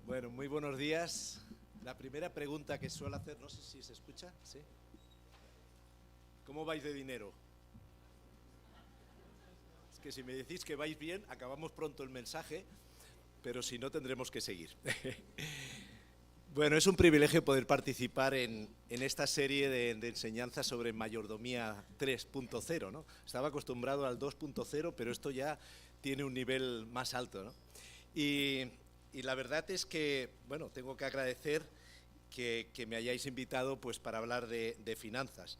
Bueno, muy buenos días. La primera pregunta que suelo hacer, no sé si se escucha, ¿sí? ¿Cómo vais de dinero? Es que si me decís que vais bien, acabamos pronto el mensaje, pero si no tendremos que seguir. Bueno, es un privilegio poder participar en esta serie de enseñanzas sobre mayordomía 3.0, ¿no? Estaba acostumbrado al 2.0, pero esto ya tiene un nivel más alto, ¿no? Y la verdad es que, bueno, tengo que agradecer que me hayáis invitado pues, para hablar de finanzas.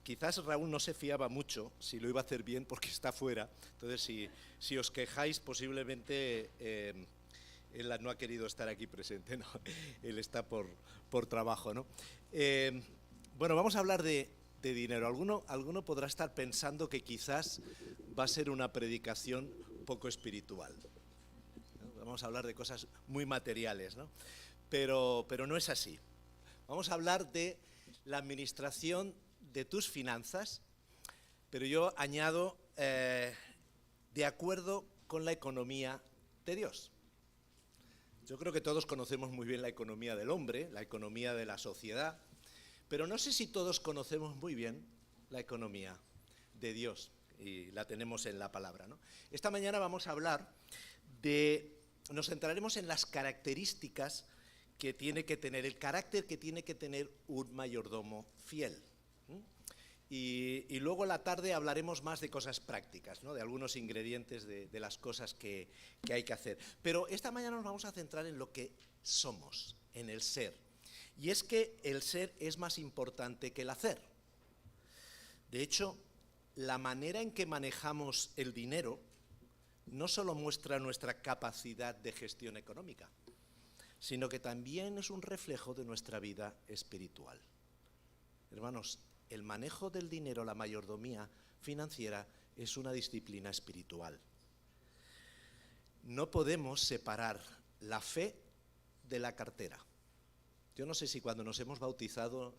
Quizás Raúl no se fiaba mucho si lo iba a hacer bien porque está fuera. Entonces, si os quejáis, posiblemente él no ha querido estar aquí presente, ¿no? Él está por trabajo, ¿no? Bueno, vamos a hablar de dinero. Alguno podrá estar pensando que quizás va a ser una predicación poco espiritual. Vamos a hablar de cosas muy materiales, ¿no? Pero no es así. Vamos a hablar de la administración de tus finanzas, pero yo añado de acuerdo con la economía de Dios. Yo creo que todos conocemos muy bien la economía del hombre, la economía de la sociedad, pero no sé si todos conocemos muy bien la economía de Dios, y la tenemos en la palabra, ¿no? Esta mañana vamos a hablar nos centraremos en las características que tiene que tener, el carácter que tiene que tener un mayordomo fiel. Y luego a la tarde hablaremos más de cosas prácticas, ¿no? De algunos ingredientes de las cosas que hay que hacer. Pero esta mañana nos vamos a centrar en lo que somos, en el ser. Y es que el ser es más importante que el hacer. De hecho, la manera en que manejamos el dinero no solo muestra nuestra capacidad de gestión económica, sino que también es un reflejo de nuestra vida espiritual. Hermanos, el manejo del dinero, la mayordomía financiera, es una disciplina espiritual. No podemos separar la fe de la cartera. Yo no sé si cuando nos hemos bautizado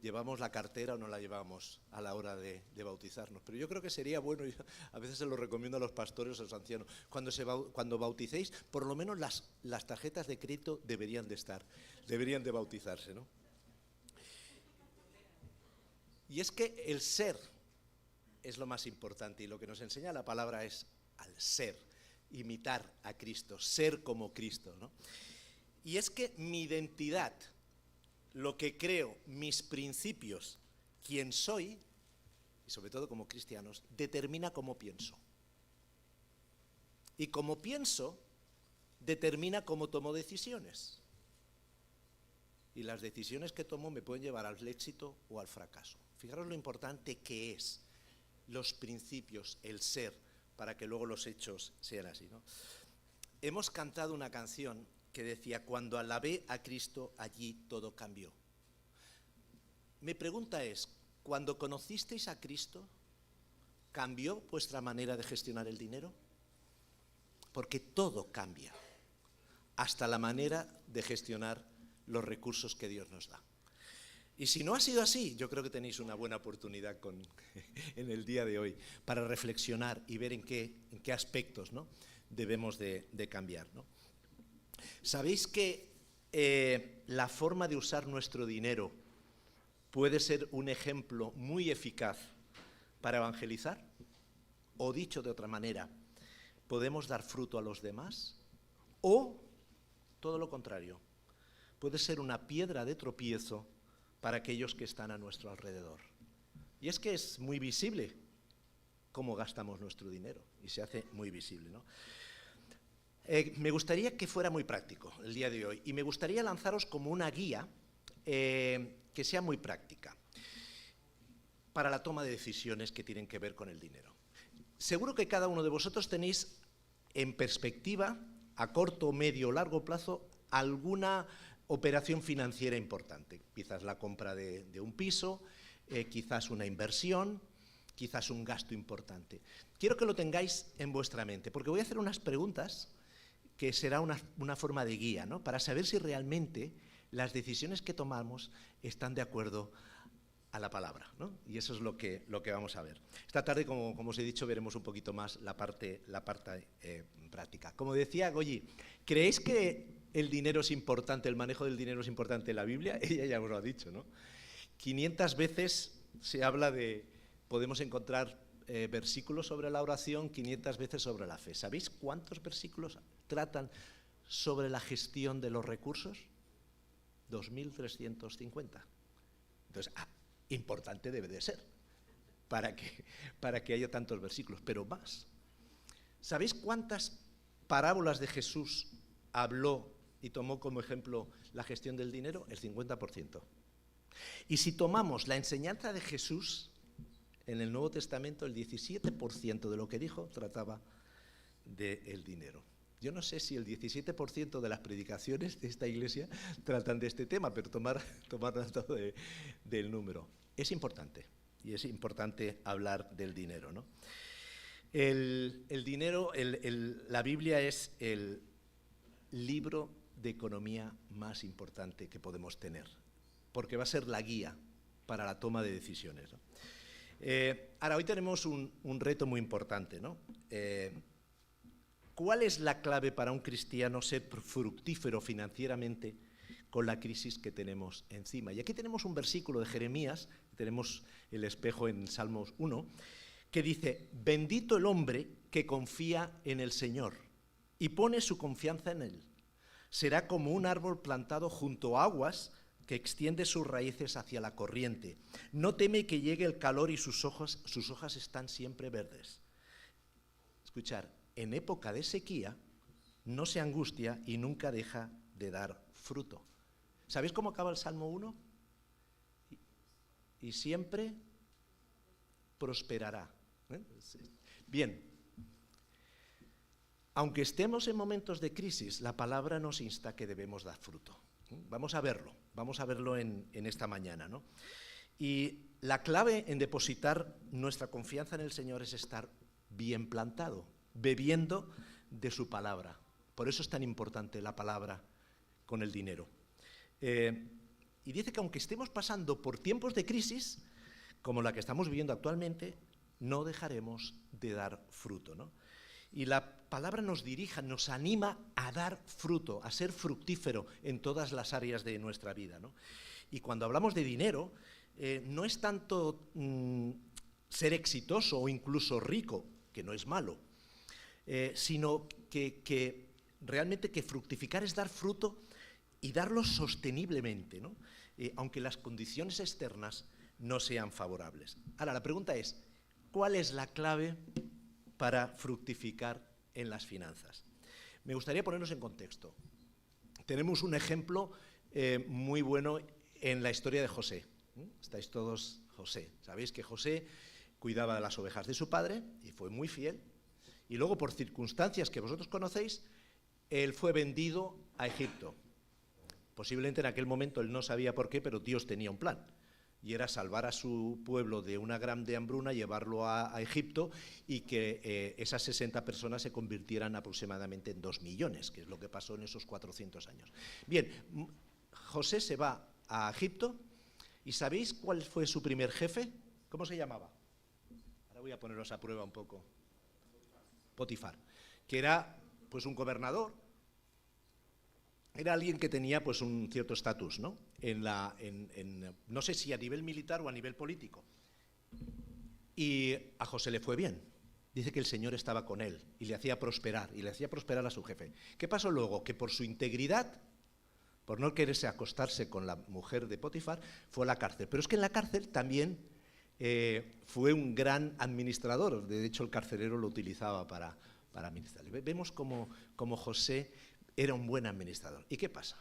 llevamos la cartera o no la llevamos a la hora de bautizarnos, pero yo creo que sería bueno, y a veces se lo recomiendo a los pastores o a los ancianos, cuando bauticéis, por lo menos las tarjetas de crédito deberían de bautizarse, ¿no? Y es que el ser es lo más importante, y lo que nos enseña la palabra es al ser, imitar a Cristo, ser como Cristo, ¿no? Y es que mi identidad, lo que creo, mis principios, quién soy, y sobre todo como cristianos, determina cómo pienso. Y como pienso, determina cómo tomo decisiones. Y las decisiones que tomo me pueden llevar al éxito o al fracaso. Fijaros lo importante que es los principios, el ser, para que luego los hechos sean así, ¿no? Hemos cantado una canción que decía: cuando alabé a Cristo, allí todo cambió. Mi pregunta es, ¿cuando conocisteis a Cristo, cambió vuestra manera de gestionar el dinero? Porque todo cambia, hasta la manera de gestionar los recursos que Dios nos da. Y si no ha sido así, yo creo que tenéis una buena oportunidad en el día de hoy para reflexionar y ver en qué aspectos, ¿no?, debemos de cambiar, ¿no? ¿Sabéis que la forma de usar nuestro dinero puede ser un ejemplo muy eficaz para evangelizar? O dicho de otra manera, ¿podemos dar fruto a los demás? O, todo lo contrario, puede ser una piedra de tropiezo para aquellos que están a nuestro alrededor. Y es que es muy visible cómo gastamos nuestro dinero, y se hace muy visible, ¿no? Me gustaría que fuera muy práctico el día de hoy, y me gustaría lanzaros como una guía que sea muy práctica para la toma de decisiones que tienen que ver con el dinero. Seguro que cada uno de vosotros tenéis en perspectiva, a corto, medio o largo plazo, alguna operación financiera importante. Quizás la compra de un piso, quizás una inversión, quizás un gasto importante. Quiero que lo tengáis en vuestra mente, porque voy a hacer unas preguntas que será una forma de guía, ¿no?, para saber si realmente las decisiones que tomamos están de acuerdo a la palabra, ¿no? Y eso es lo que vamos a ver. Esta tarde, como os he dicho, veremos un poquito más la parte práctica. Como decía Goyi, ¿creéis que el dinero es importante, el manejo del dinero es importante en la Biblia? Ella ya nos lo ha dicho, ¿no? 500 veces se habla de, podemos encontrar versículos sobre la oración, 500 veces sobre la fe. ¿Sabéis cuántos versículos tratan sobre la gestión de los recursos? 2.350. Entonces, importante debe de ser para que haya tantos versículos, pero más. ¿Sabéis cuántas parábolas de Jesús habló y tomó como ejemplo la gestión del dinero? El 50%. Y si tomamos la enseñanza de Jesús en el Nuevo Testamento, el 17% de lo que dijo trataba del dinero. Yo no sé si el 17% de las predicaciones de esta iglesia tratan de este tema, pero tomar dato del número. Es importante, y es importante hablar del dinero, ¿no? El dinero, la Biblia es el libro de economía más importante que podemos tener, porque va a ser la guía para la toma de decisiones, ¿no? Ahora, hoy tenemos un reto muy importante, ¿no? ¿Cuál es la clave para un cristiano ser fructífero financieramente con la crisis que tenemos encima? Y aquí tenemos un versículo de Jeremías, tenemos el espejo en Salmos 1, que dice: bendito el hombre que confía en el Señor y pone su confianza en Él. Será como un árbol plantado junto a aguas que extiende sus raíces hacia la corriente. No teme que llegue el calor y sus hojas están siempre verdes. Escuchar, en época de sequía no se angustia y nunca deja de dar fruto. ¿Sabéis cómo acaba el Salmo 1? Y siempre prosperará. Bien, aunque estemos en momentos de crisis, la palabra nos insta que debemos dar fruto. Vamos a verlo en esta mañana, ¿no? Y la clave en depositar nuestra confianza en el Señor es estar bien plantado, bebiendo de su palabra. Por eso es tan importante la palabra con el dinero. Y dice que aunque estemos pasando por tiempos de crisis, como la que estamos viviendo actualmente, no dejaremos de dar fruto, ¿no? Y la palabra nos dirija, nos anima a dar fruto, a ser fructífero en todas las áreas de nuestra vida, ¿no? Y cuando hablamos de dinero, no es tanto ser exitoso o incluso rico, que no es malo, sino que realmente que fructificar es dar fruto y darlo sosteniblemente, ¿no? Aunque las condiciones externas no sean favorables. Ahora, la pregunta es, ¿cuál es la clave para fructificar en las finanzas? Me gustaría ponernos en contexto. Tenemos un ejemplo muy bueno en la historia de José. Estáis todos José. Sabéis que José cuidaba de las ovejas de su padre y fue muy fiel. Y luego, por circunstancias que vosotros conocéis, él fue vendido a Egipto. Posiblemente en aquel momento él no sabía por qué, pero Dios tenía un plan. Y era salvar a su pueblo de una grande hambruna, llevarlo a Egipto y que esas 60 personas se convirtieran aproximadamente en 2 millones, que es lo que pasó en esos 400 años. Bien, José se va a Egipto y ¿sabéis cuál fue su primer jefe? ¿Cómo se llamaba? Ahora voy a poneros a prueba un poco. Potifar, que era pues un gobernador. Era alguien que tenía pues un cierto estatus, ¿no? No sé si a nivel militar o a nivel político. Y a José le fue bien. Dice que el Señor estaba con él y le hacía prosperar, a su jefe. ¿Qué pasó luego? Que por su integridad, por no quererse acostarse con la mujer de Potifar, fue a la cárcel. Pero es que en la cárcel también fue un gran administrador. De hecho, el carcelero lo utilizaba para administrar. Vemos como José era un buen administrador. ¿Y qué pasa?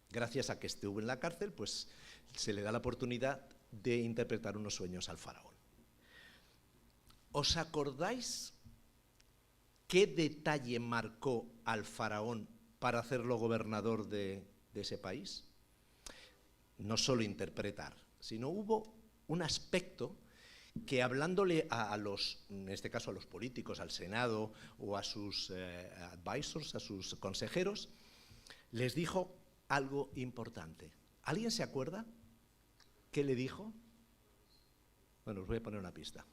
Gracias a que estuvo en la cárcel, pues se le da la oportunidad de interpretar unos sueños al faraón. ¿Os acordáis qué detalle marcó al faraón para hacerlo gobernador de ese país? No solo interpretar, sino hubo un aspecto que hablándole en este caso a los políticos, al Senado o a sus advisors, a sus consejeros, les dijo algo importante. ¿Alguien se acuerda qué le dijo? Bueno, os voy a poner una pista.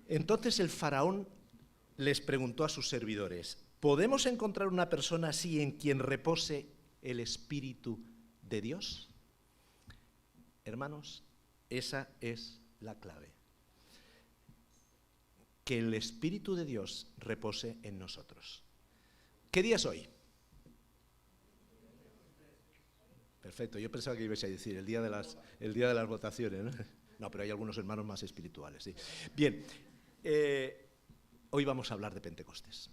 Entonces el faraón les preguntó a sus servidores: ¿podemos encontrar una persona así en quien repose el Espíritu de Dios? Hermanos, esa es la clave. Que el Espíritu de Dios repose en nosotros. ¿Qué día es hoy? Perfecto, yo pensaba que ibais a decir el día de las votaciones, ¿no? No, pero hay algunos hermanos más espirituales, sí. Bien, hoy vamos a hablar de Pentecostés.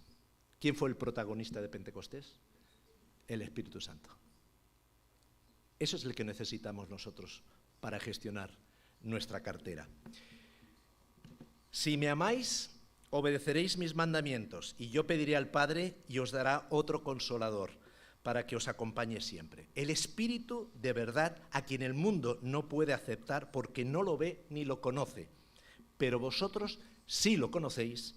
¿Quién fue el protagonista de Pentecostés? El Espíritu Santo. Eso es el que necesitamos nosotros para gestionar nuestra cartera. Si me amáis, obedeceréis mis mandamientos, y yo pediré al Padre y os dará otro consolador para que os acompañe siempre. El Espíritu de verdad, a quien el mundo no puede aceptar porque no lo ve ni lo conoce. Pero vosotros sí lo conocéis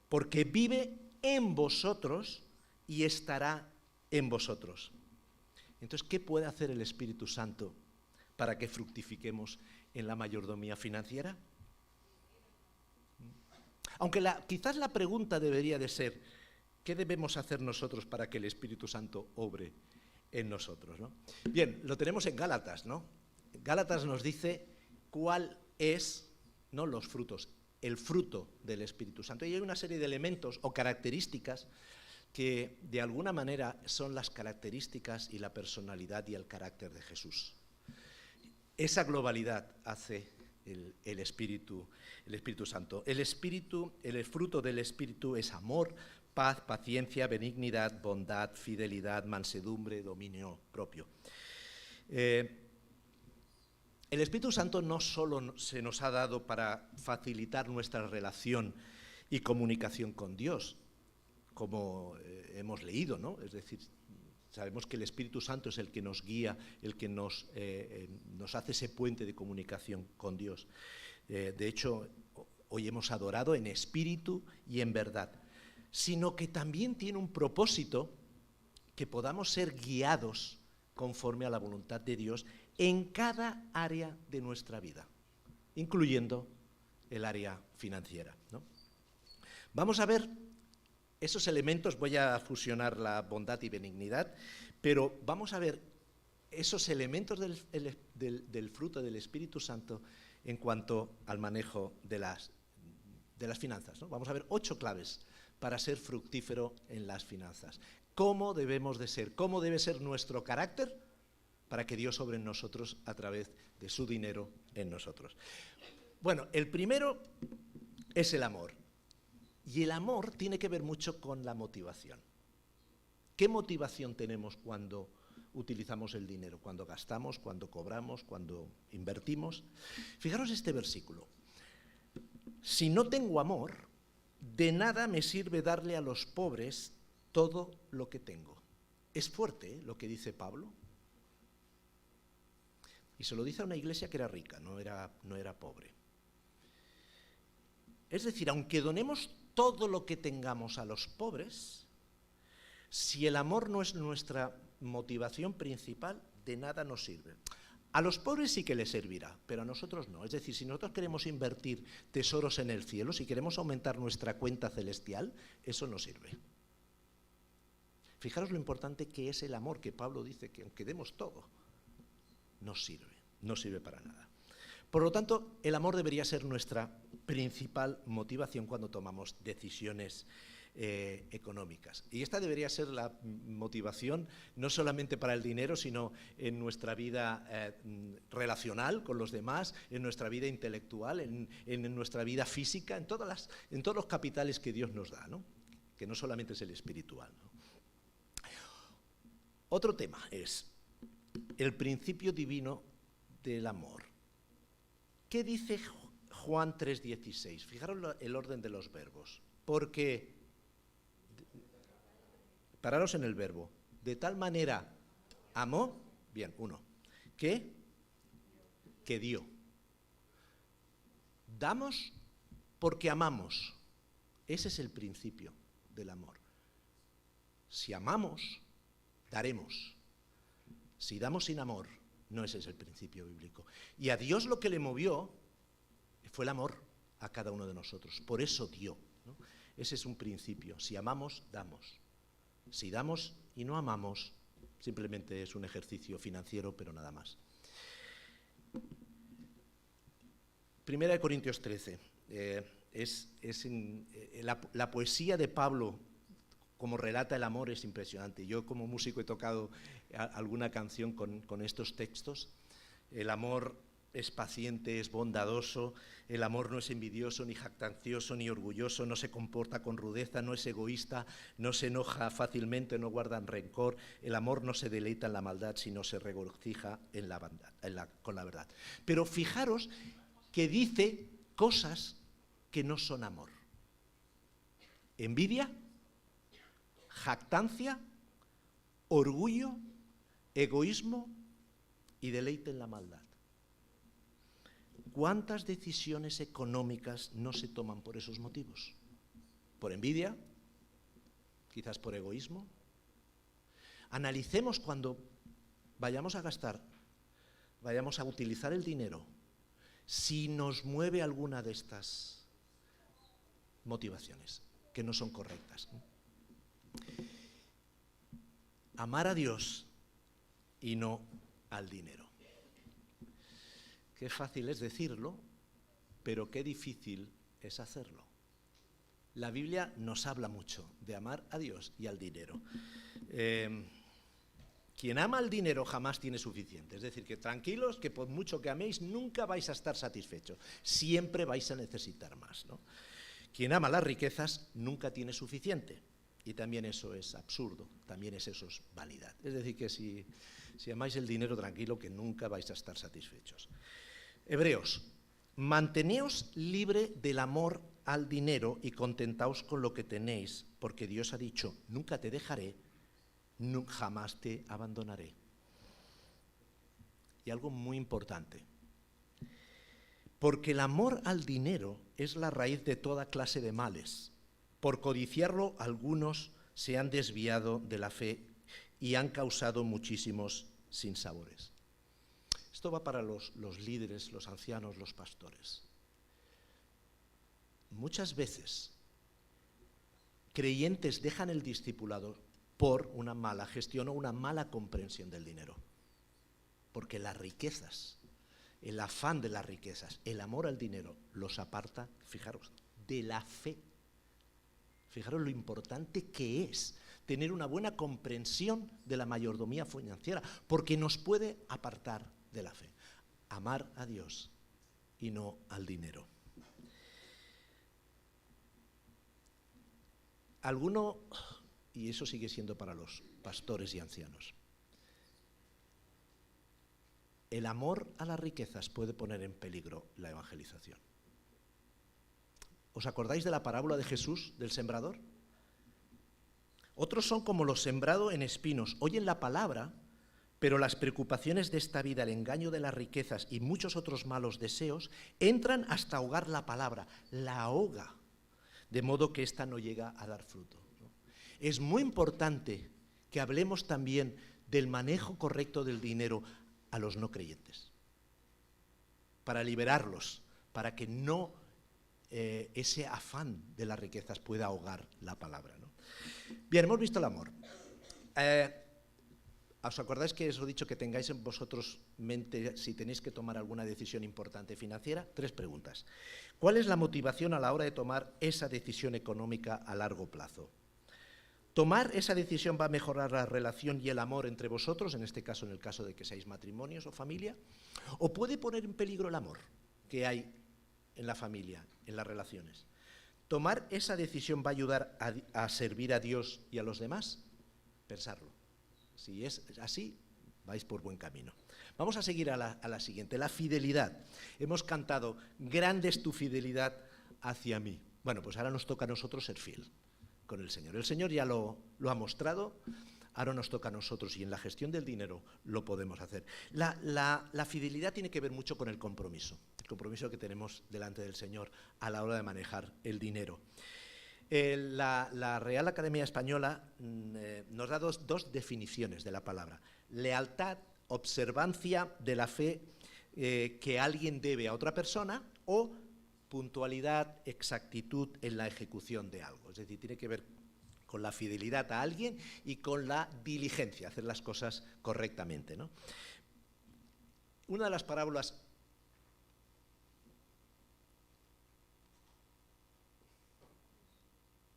porque vive en vosotros y estará en vosotros. Entonces, ¿qué puede hacer el Espíritu Santo para que fructifiquemos en la mayordomía financiera? Aunque quizás la pregunta debería de ser, ¿qué debemos hacer nosotros para que el Espíritu Santo obre en nosotros, ¿no? Bien, lo tenemos en Gálatas, ¿no? Gálatas nos dice cuál es, no los frutos, el fruto del Espíritu Santo. Y hay una serie de elementos o características que de alguna manera son las características y la personalidad y el carácter de Jesús. Esa globalidad hace el Espíritu Santo. El fruto del Espíritu es amor, paz, paciencia, benignidad, bondad, fidelidad, mansedumbre, dominio propio. El Espíritu Santo no solo se nos ha dado para facilitar nuestra relación y comunicación con Dios, como hemos leído, ¿no? Es decir, sabemos que el Espíritu Santo es el que nos guía, el que nos hace ese puente de comunicación con Dios. De hecho, hoy hemos adorado en espíritu y en verdad, sino que también tiene un propósito, que podamos ser guiados conforme a la voluntad de Dios en cada área de nuestra vida, incluyendo el área financiera, ¿no? Vamos a ver esos elementos, voy a fusionar la bondad y benignidad, pero vamos a ver esos elementos del fruto del Espíritu Santo en cuanto al manejo de las finanzas, ¿no? Vamos a ver 8 claves para ser fructífero en las finanzas. ¿Cómo debemos de ser? ¿Cómo debe ser nuestro carácter para que Dios obre en nosotros a través de su dinero en nosotros? Bueno, el primero es el amor. Y el amor tiene que ver mucho con la motivación. ¿Qué motivación tenemos cuando utilizamos el dinero? Cuando gastamos, cuando cobramos, cuando invertimos. Fijaros este versículo. Si no tengo amor, de nada me sirve darle a los pobres todo lo que tengo. Es fuerte, ¿eh?, lo que dice Pablo. Y se lo dice a una iglesia que era rica, no era pobre. Es decir, aunque donemos todo lo que tengamos a los pobres, si el amor no es nuestra motivación principal, de nada nos sirve. A los pobres sí que les servirá, pero a nosotros no. Es decir, si nosotros queremos invertir tesoros en el cielo, si queremos aumentar nuestra cuenta celestial, eso no sirve. Fijaros lo importante que es el amor, que Pablo dice que aunque demos todo, no sirve para nada. Por lo tanto, el amor debería ser nuestra principal motivación cuando tomamos decisiones económicas. Y esta debería ser la motivación no solamente para el dinero, sino en nuestra vida relacional con los demás, en nuestra vida intelectual, en nuestra vida física, en todos los capitales que Dios nos da, ¿no? Que no solamente es el espiritual, ¿no? Otro tema es el principio divino del amor. ¿Qué dice Juan 3:16? Fijaros el orden de los verbos. Porque, pararos en el verbo, de tal manera amó, bien, que dio. Damos porque amamos. Ese es el principio del amor. Si amamos, daremos. Si damos sin amor, no ese es el principio bíblico. Y a Dios lo que le movió fue el amor a cada uno de nosotros. Por eso dio, ¿no? Ese es un principio. Si amamos, damos. Si damos y no amamos, Simplemente es un ejercicio financiero, pero nada más. Primera de Corintios 13. La poesía de Pablo, como relata el amor, es impresionante. Yo como músico he tocado alguna canción con estos textos. El amor es paciente, es bondadoso, el amor no es envidioso, ni jactancioso, ni orgulloso, no se comporta con rudeza, no es egoísta, no se enoja fácilmente, no guarda rencor, el amor no se deleita en la maldad, sino se regocija con la verdad. Pero fijaros que dice cosas que no son amor. Envidia, jactancia, orgullo, egoísmo y deleite en la maldad. ¿Cuántas decisiones económicas no se toman por esos motivos? ¿Por envidia? ¿Quizás por egoísmo? Analicemos cuando vayamos a gastar, vayamos a utilizar el dinero, si nos mueve alguna de estas motivaciones que no son correctas. Amar a Dios y no al dinero. Qué fácil es decirlo, pero qué difícil es hacerlo. La Biblia nos habla mucho de amar a Dios y al dinero. Quien ama al dinero jamás tiene suficiente. Es decir, que tranquilos, que por mucho que améis, nunca vais a estar satisfechos. Siempre vais a necesitar más, ¿no? Quien ama las riquezas nunca tiene suficiente. Y también eso es absurdo, también eso es vanidad. Es decir, que si amáis el dinero, tranquilo, que nunca vais a estar satisfechos. Hebreos, manteneos libre del amor al dinero y contentaos con lo que tenéis, porque Dios ha dicho, nunca te dejaré, jamás te abandonaré. Y algo muy importante, porque el amor al dinero es la raíz de toda clase de males. Por codiciarlo, algunos se han desviado de la fe y han causado muchísimos sinsabores. Esto va para los líderes, los ancianos, los pastores. Muchas veces, creyentes dejan el discipulado por una mala gestión o una mala comprensión del dinero. Porque las riquezas, el afán de las riquezas, el amor al dinero, los aparta, fijaros, de la fe. Fijaros lo importante que es tener una buena comprensión de la mayordomía financiera, porque nos puede apartar de la fe. Amar a Dios y no al dinero. Alguno, y eso sigue siendo para los pastores y ancianos, el amor a las riquezas puede poner en peligro la evangelización. ¿Os acordáis de la parábola de Jesús, del sembrador? Otros son como los sembrados en espinos, oyen la palabra, pero las preocupaciones de esta vida, el engaño de las riquezas y muchos otros malos deseos entran hasta ahogar la palabra, la ahoga, de modo que ésta no llega a dar fruto, ¿no? Es muy importante que hablemos también del manejo correcto del dinero a los no creyentes, para liberarlos, para que no ese afán de las riquezas pueda ahogar la palabra, ¿no? Bien, hemos visto el amor. ¿Os acordáis que os he dicho que tengáis en vosotros mente si tenéis que tomar alguna decisión importante financiera? 3 preguntas. ¿Cuál es la motivación a la hora de tomar esa decisión económica a largo plazo? ¿Tomar esa decisión va a mejorar la relación y el amor entre vosotros, en este caso, en el caso de que seáis matrimonios o familia? ¿O puede poner en peligro el amor que hay en la familia, en las relaciones? ¿Tomar esa decisión va a ayudar a servir a Dios y a los demás? Pensarlo. Si es así, vais por buen camino. Vamos a seguir a la siguiente, la fidelidad. Hemos cantado, grande es tu fidelidad hacia mí. Bueno, pues ahora nos toca a nosotros ser fiel con el Señor. El Señor ya lo ha mostrado, ahora nos toca a nosotros y en la gestión del dinero lo podemos hacer. La fidelidad tiene que ver mucho con el compromiso que tenemos delante del Señor a la hora de manejar el dinero. La Real Academia Española nos da dos definiciones de la palabra. Lealtad, observancia de la fe que alguien debe a otra persona, o puntualidad, exactitud en la ejecución de algo. Es decir, tiene que ver con la fidelidad a alguien y con la diligencia, hacer las cosas correctamente, ¿no? Una de las parábolas...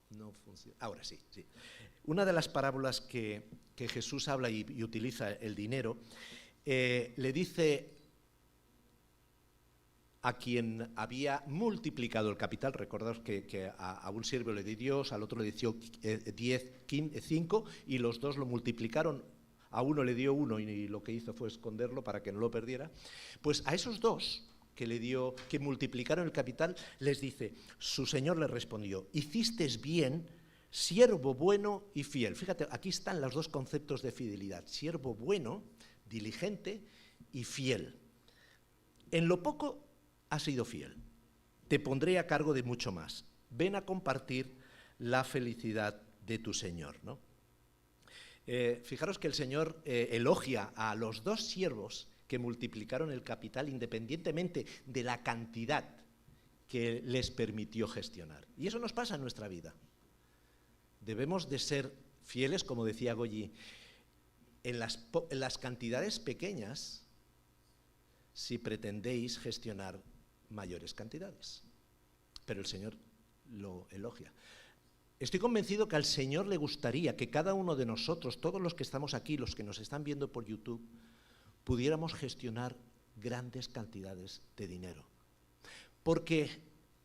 No funciona. Ahora sí, sí. Una de las parábolas que Jesús habla y utiliza el dinero, le dice a quien había multiplicado el capital, recordaos que a un siervo le dio Dios, al otro le dio 5 y los dos lo multiplicaron. A uno le dio 1 y lo que hizo fue esconderlo para que no lo perdiera. Pues a esos dos que multiplicaron el capital, les dice, su señor le respondió, hicisteis bien, siervo bueno y fiel. Fíjate, aquí están los dos conceptos de fidelidad, siervo bueno, diligente y fiel. En lo poco has sido fiel, te pondré a cargo de mucho más. Ven a compartir la felicidad de tu Señor, ¿no? Fijaros que el Señor elogia a los dos siervos que multiplicaron el capital independientemente de la cantidad que les permitió gestionar. Y eso nos pasa en nuestra vida. Debemos de ser fieles, como decía Goyi, en las cantidades pequeñas si pretendéis gestionar mayores cantidades. Pero el Señor lo elogia. Estoy convencido que al Señor le gustaría que cada uno de nosotros, todos los que estamos aquí, los que nos están viendo por YouTube, pudiéramos gestionar grandes cantidades de dinero. Porque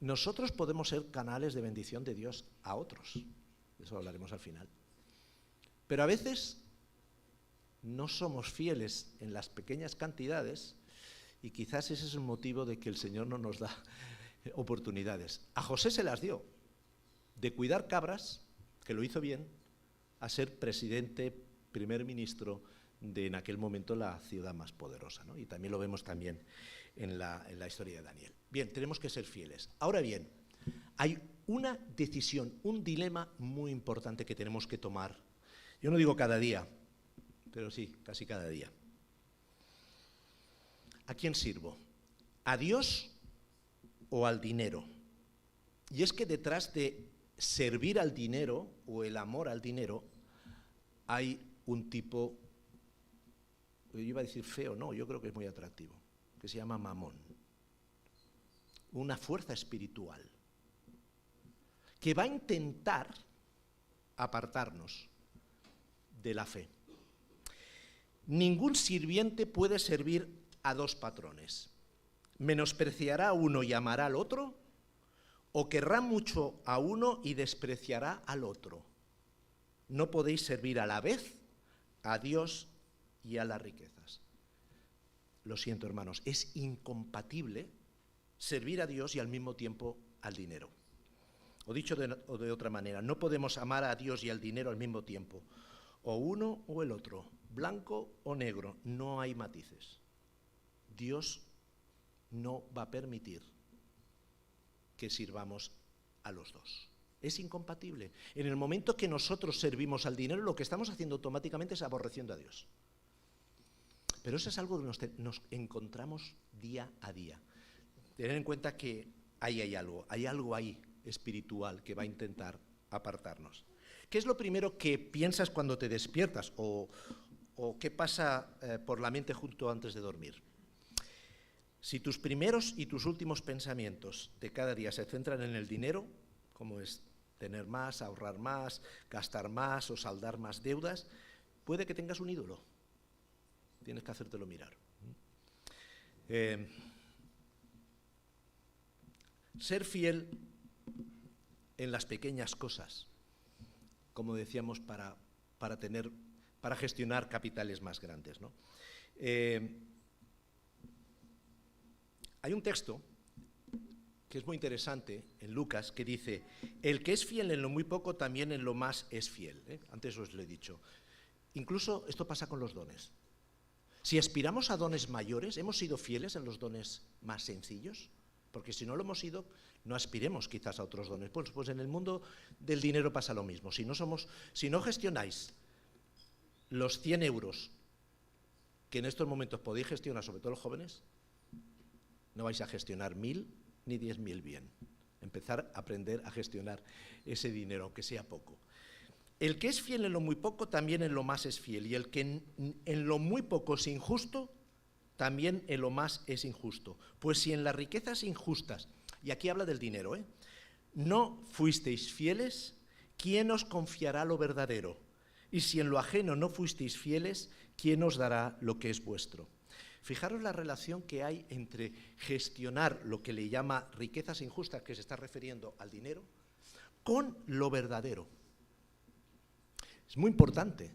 nosotros podemos ser canales de bendición de Dios a otros. De eso hablaremos al final. Pero a veces no somos fieles en las pequeñas cantidades y quizás ese es el motivo de que el Señor no nos da oportunidades. A José se las dio, de cuidar cabras, que lo hizo bien, a ser presidente, primer ministro de en aquel momento la ciudad más poderosa, ¿no? Y también lo vemos también en la historia de Daniel. Bien, tenemos que ser fieles. Ahora bien, hay una decisión, un dilema muy importante que tenemos que tomar. Yo no digo cada día, pero sí, casi cada día. ¿A quién sirvo? ¿A Dios o al dinero? Y es que detrás de servir al dinero o el amor al dinero hay un tipo, yo iba a decir feo, no, yo creo que es muy atractivo, que se llama mamón. Una fuerza espiritual que va a intentar apartarnos de la fe. Ningún sirviente puede servir a dos patrones. Menospreciará a uno y amará al otro, o querrá mucho a uno y despreciará al otro. No podéis servir a la vez a Dios y a las riquezas. Lo siento, hermanos, es incompatible servir a Dios y al mismo tiempo al dinero. O dicho de otra manera, no podemos amar a Dios y al dinero al mismo tiempo. O uno o el otro, blanco o negro, no hay matices. Dios no va a permitir que sirvamos a los dos. Es incompatible. En el momento que nosotros servimos al dinero, lo que estamos haciendo automáticamente es aborreciendo a Dios. Pero eso es algo que nos encontramos día a día. Tener en cuenta que ahí hay algo ahí espiritual que va a intentar apartarnos. ¿Qué es lo primero que piensas cuando te despiertas o qué pasa por la mente justo antes de dormir? Si tus primeros y tus últimos pensamientos de cada día se centran en el dinero, como es tener más, ahorrar más, gastar más o saldar más deudas, puede que tengas un ídolo. Tienes que hacértelo mirar. Ser fiel en las pequeñas cosas, como decíamos, para gestionar capitales más grandes, ¿no? Hay un texto que es muy interesante en Lucas que dice, el que es fiel en lo muy poco también en lo más es fiel. Antes os lo he dicho. Incluso esto pasa con los dones. Si aspiramos a dones mayores, ¿hemos sido fieles en los dones más sencillos? Porque si no lo hemos sido, no aspiremos quizás a otros dones. Pues en el mundo del dinero pasa lo mismo. Si no gestionáis los 100 euros que en estos momentos podéis gestionar, sobre todo los jóvenes, no vais a gestionar 1000 ni 10.000 bien. Empezar a aprender a gestionar ese dinero, aunque sea poco. El que es fiel en lo muy poco, también en lo más es fiel. Y el que en lo muy poco es injusto, también en lo más es injusto. Pues si en las riquezas injustas, y aquí habla del dinero, no fuisteis fieles, ¿quién os confiará lo verdadero? Y si en lo ajeno no fuisteis fieles, ¿quién os dará lo que es vuestro? Fijaros la relación que hay entre gestionar lo que le llama riquezas injustas, que se está refiriendo al dinero, con lo verdadero. Es muy importante.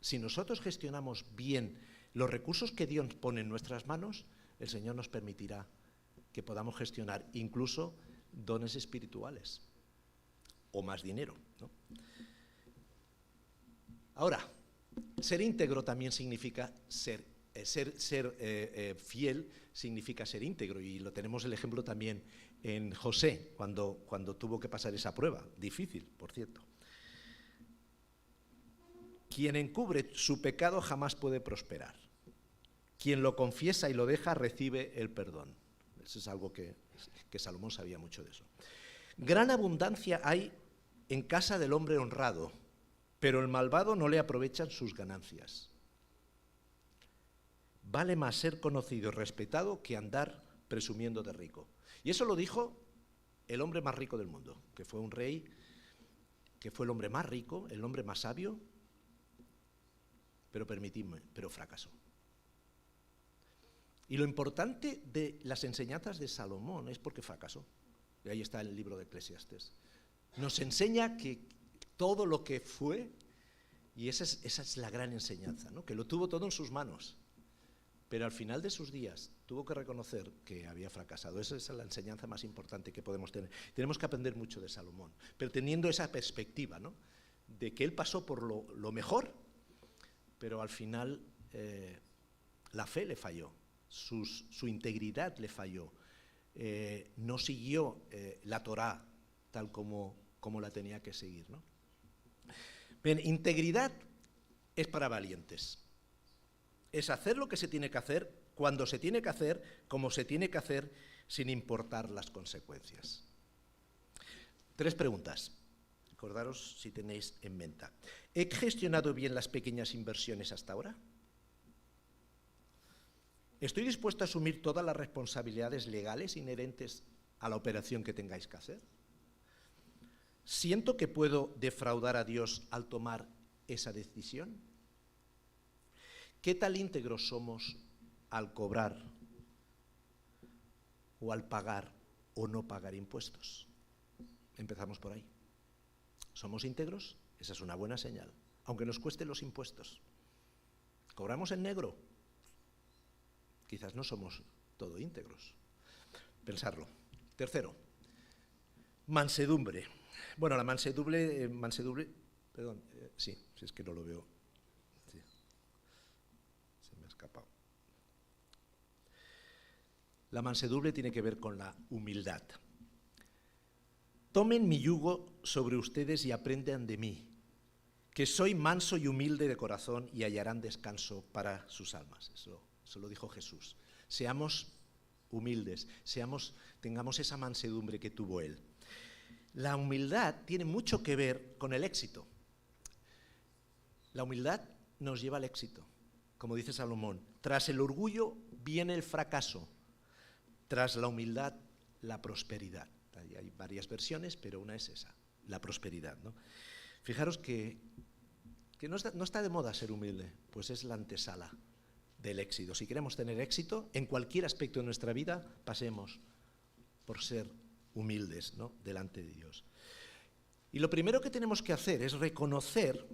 Si nosotros gestionamos bien los recursos que Dios pone en nuestras manos, el Señor nos permitirá que podamos gestionar incluso dones espirituales o más dinero, ¿no? Ahora, ser íntegro también significa ser fiel, significa ser íntegro, y lo tenemos el ejemplo también en José, cuando tuvo que pasar esa prueba, difícil, por cierto. Quien encubre su pecado jamás puede prosperar. Quien lo confiesa y lo deja recibe el perdón. Eso es algo que Salomón sabía mucho de eso. Gran abundancia hay en casa del hombre honrado, pero el malvado no le aprovechan sus ganancias. Vale más ser conocido y respetado que andar presumiendo de rico. Y eso lo dijo el hombre más rico del mundo, que fue un rey, que fue el hombre más rico, el hombre más sabio, pero fracasó. Y lo importante de las enseñanzas de Salomón es porque fracasó. Y ahí está el libro de Eclesiastés. Nos enseña que todo lo que fue, y esa es la gran enseñanza, ¿no? Que lo tuvo todo en sus manos, pero al final de sus días tuvo que reconocer que había fracasado. Esa es la enseñanza más importante que podemos tener. Tenemos que aprender mucho de Salomón, pero teniendo esa perspectiva, ¿no? De que él pasó por lo mejor, pero al final la fe le falló, su integridad le falló, no siguió la Torá tal como la tenía que seguir, ¿no? Bien, integridad es para valientes. Es hacer lo que se tiene que hacer, cuando se tiene que hacer, como se tiene que hacer, sin importar las consecuencias. 3 preguntas. Acordaros si tenéis en mente. ¿He gestionado bien las pequeñas inversiones hasta ahora? ¿Estoy dispuesto a asumir todas las responsabilidades legales inherentes a la operación que tengáis que hacer? ¿Siento que puedo defraudar a Dios al tomar esa decisión? ¿Qué tal íntegros somos al cobrar o al pagar o no pagar impuestos? Empezamos por ahí. ¿Somos íntegros? Esa es una buena señal, aunque nos cueste los impuestos. ¿Cobramos en negro? Quizás no somos todo íntegros. Pensarlo. Tercero, mansedumbre. Bueno, la mansedumbre, perdón, sí, si es que no lo veo. Sí. Se me ha escapado. La mansedumbre tiene que ver con la humildad. Tomen mi yugo sobre ustedes y aprendan de mí, que soy manso y humilde de corazón y hallarán descanso para sus almas. Eso lo dijo Jesús. Seamos humildes, tengamos esa mansedumbre que tuvo él. La humildad tiene mucho que ver con el éxito. La humildad nos lleva al éxito, como dice Salomón. Tras el orgullo viene el fracaso, tras la humildad la prosperidad. Hay varias versiones, pero una es esa, la prosperidad, ¿no? Fijaros que no está de moda ser humilde, pues es la antesala del éxito. Si queremos tener éxito en cualquier aspecto de nuestra vida, pasemos por ser humildes, ¿no?, delante de Dios. Y lo primero que tenemos que hacer es reconocer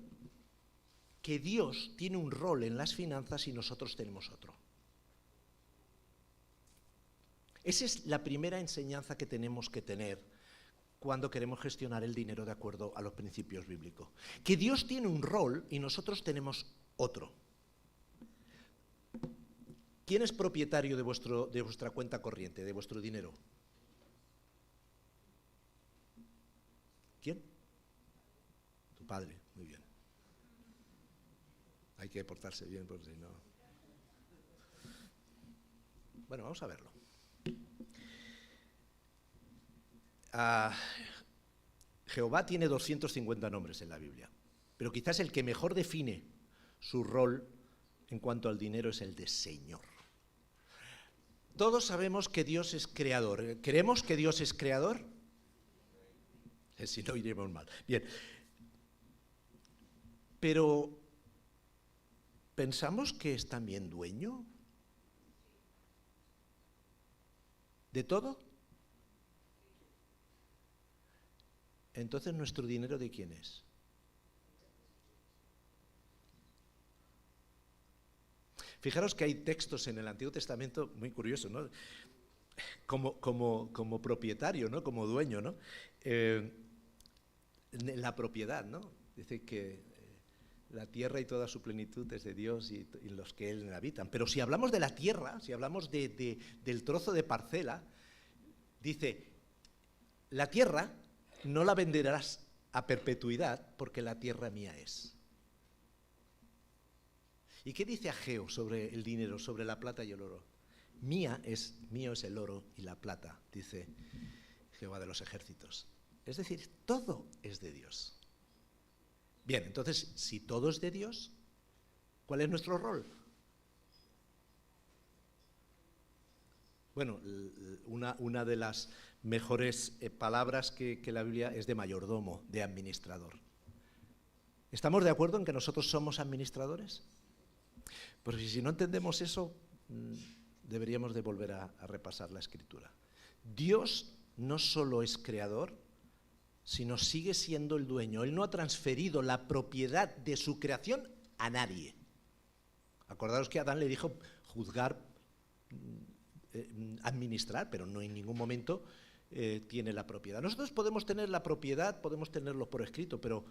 que Dios tiene un rol en las finanzas y nosotros tenemos otro. Esa es la primera enseñanza que tenemos que tener cuando queremos gestionar el dinero de acuerdo a los principios bíblicos. Que Dios tiene un rol y nosotros tenemos otro. ¿Quién es propietario de vuestra cuenta corriente, de vuestro dinero? ¿Quién? Tu padre, muy bien. Hay que portarse bien, porque si no... Bueno, vamos a verlo. Jehová tiene 250 nombres en la Biblia, pero quizás el que mejor define su rol en cuanto al dinero es el de Señor. Todos sabemos que Dios es creador. ¿Creemos que Dios es creador? Si no, iremos mal. Bien. Pero, ¿pensamos que es también dueño de todo? Entonces, ¿nuestro dinero de quién es? Fijaros que hay textos en el Antiguo Testamento muy curiosos, ¿no? Como propietario, ¿no? Como dueño, ¿no? La propiedad, ¿no? Dice que la tierra y toda su plenitud es de Dios y los que en él habitan. Pero si hablamos de la tierra, si hablamos del trozo de parcela, dice, la tierra no la venderás a perpetuidad porque la tierra mía es. ¿Y qué dice Ageo sobre el dinero, sobre la plata y el oro? Mío es el oro y la plata, dice Jehová de los ejércitos. Es decir, todo es de Dios. Bien, entonces, si todo es de Dios, ¿cuál es nuestro rol? Bueno, una de las mejores palabras que la Biblia es de mayordomo, de administrador. ¿Estamos de acuerdo en que nosotros somos administradores? Pues si no entendemos eso, deberíamos de volver a repasar la Escritura. Dios no solo es creador, sino sigue siendo el dueño. Él no ha transferido la propiedad de su creación a nadie. Acordaros que Adán le dijo juzgar, administrar, pero no en ningún momento tiene la propiedad. Nosotros podemos tener la propiedad, podemos tenerlo por escrito, pero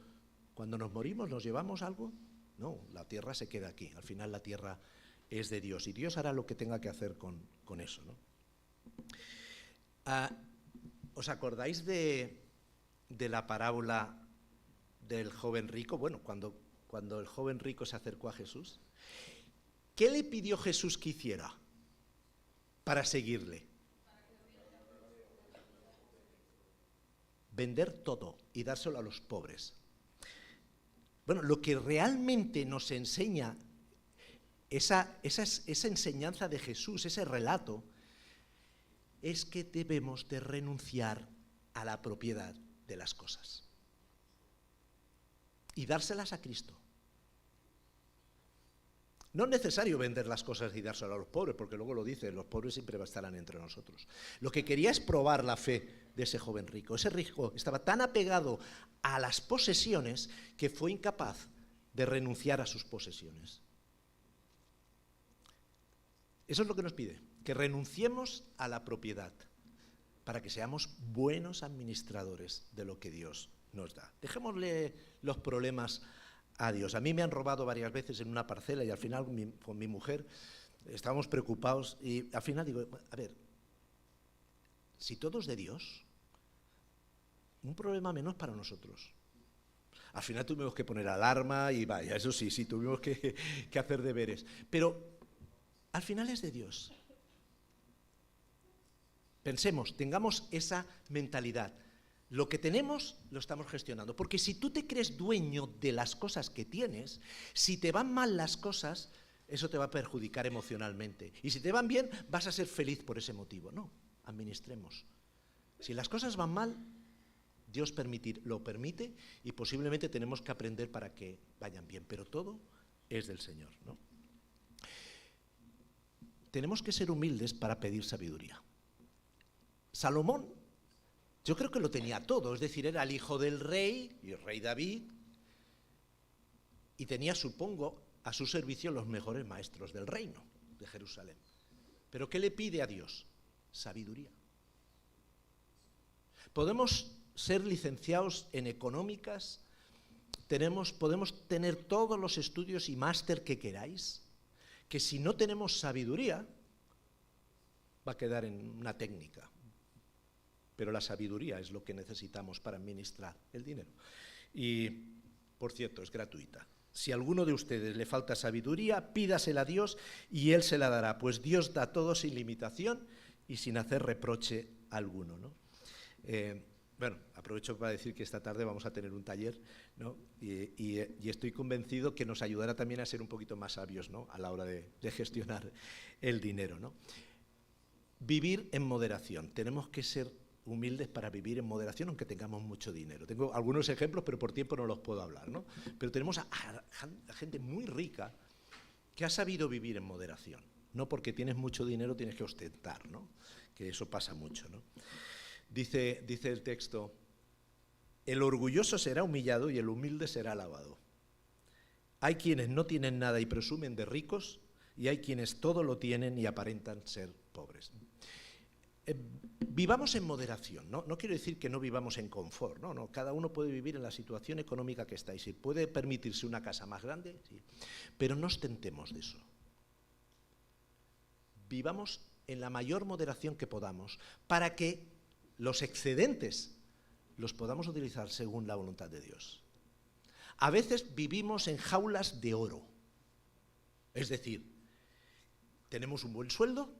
cuando nos morimos, ¿nos llevamos algo? No, la tierra se queda aquí. Al final la tierra es de Dios y Dios hará lo que tenga que hacer con eso, ¿no? ¿Os acordáis de la parábola del joven rico? Bueno, cuando el joven rico se acercó a Jesús, ¿qué le pidió Jesús que hiciera para seguirle? Vender todo y dárselo a los pobres. Bueno, lo que realmente nos enseña esa enseñanza de Jesús, ese relato, es que debemos de renunciar a la propiedad de las cosas y dárselas a Cristo. No es necesario vender las cosas y dárselas a los pobres, porque luego lo dice, los pobres siempre estarán entre nosotros. Lo que quería es probar la fe de ese joven rico. Ese rico estaba tan apegado a las posesiones que fue incapaz de renunciar a sus posesiones. Eso es lo que nos pide, que renunciemos a la propiedad para que seamos buenos administradores de lo que Dios nos da. Dejémosle los problemas a Dios. A mí me han robado varias veces en una parcela y al final con mi mujer estábamos preocupados y al final digo, a ver, si todo es de Dios, un problema menos para nosotros. Al final tuvimos que poner alarma y vaya, eso sí, tuvimos que hacer deberes. Pero al final es de Dios. Pensemos, tengamos esa mentalidad. Lo que tenemos lo estamos gestionando. Porque si tú te crees dueño de las cosas que tienes, si te van mal las cosas, eso te va a perjudicar emocionalmente. Y si te van bien, vas a ser feliz por ese motivo. No, administremos. Si las cosas van mal, Dios lo permite y posiblemente tenemos que aprender para que vayan bien. Pero todo es del Señor, ¿no? Tenemos que ser humildes para pedir sabiduría. Salomón, yo creo que lo tenía todo, es decir, era el hijo del rey, y el rey David, y tenía, supongo, a su servicio los mejores maestros del reino de Jerusalén. ¿Pero qué le pide a Dios? Sabiduría. Podemos ser licenciados en económicas, podemos tener todos los estudios y máster que queráis, que si no tenemos sabiduría, va a quedar en una técnica. Pero la sabiduría es lo que necesitamos para administrar el dinero. Y, por cierto, es gratuita. Si a alguno de ustedes le falta sabiduría, pídasela a Dios y Él se la dará, pues Dios da todo sin limitación y sin hacer reproche alguno, ¿no? Bueno, aprovecho para decir que esta tarde vamos a tener un taller, ¿no? y estoy convencido que nos ayudará también a ser un poquito más sabios, ¿no? A la hora de gestionar el dinero, ¿no? Vivir en moderación. Tenemos que ser humildes para vivir en moderación, aunque tengamos mucho dinero. Tengo algunos ejemplos, pero por tiempo no los puedo hablar, ¿no? Pero tenemos a gente muy rica que ha sabido vivir en moderación. No porque tienes mucho dinero tienes que ostentar, ¿no? Que eso pasa mucho, ¿no? Dice el texto, el orgulloso será humillado y el humilde será alabado. Hay quienes no tienen nada y presumen de ricos, y hay quienes todo lo tienen y aparentan ser pobres. Vivamos en moderación, ¿no? No quiero decir que no vivamos en confort, no, cada uno puede vivir en la situación económica que está y si puede permitirse una casa más grande, sí, pero no ostentemos de eso. Vivamos en la mayor moderación que podamos para que los excedentes los podamos utilizar según la voluntad de Dios. A veces vivimos en jaulas de oro, es decir, tenemos un buen sueldo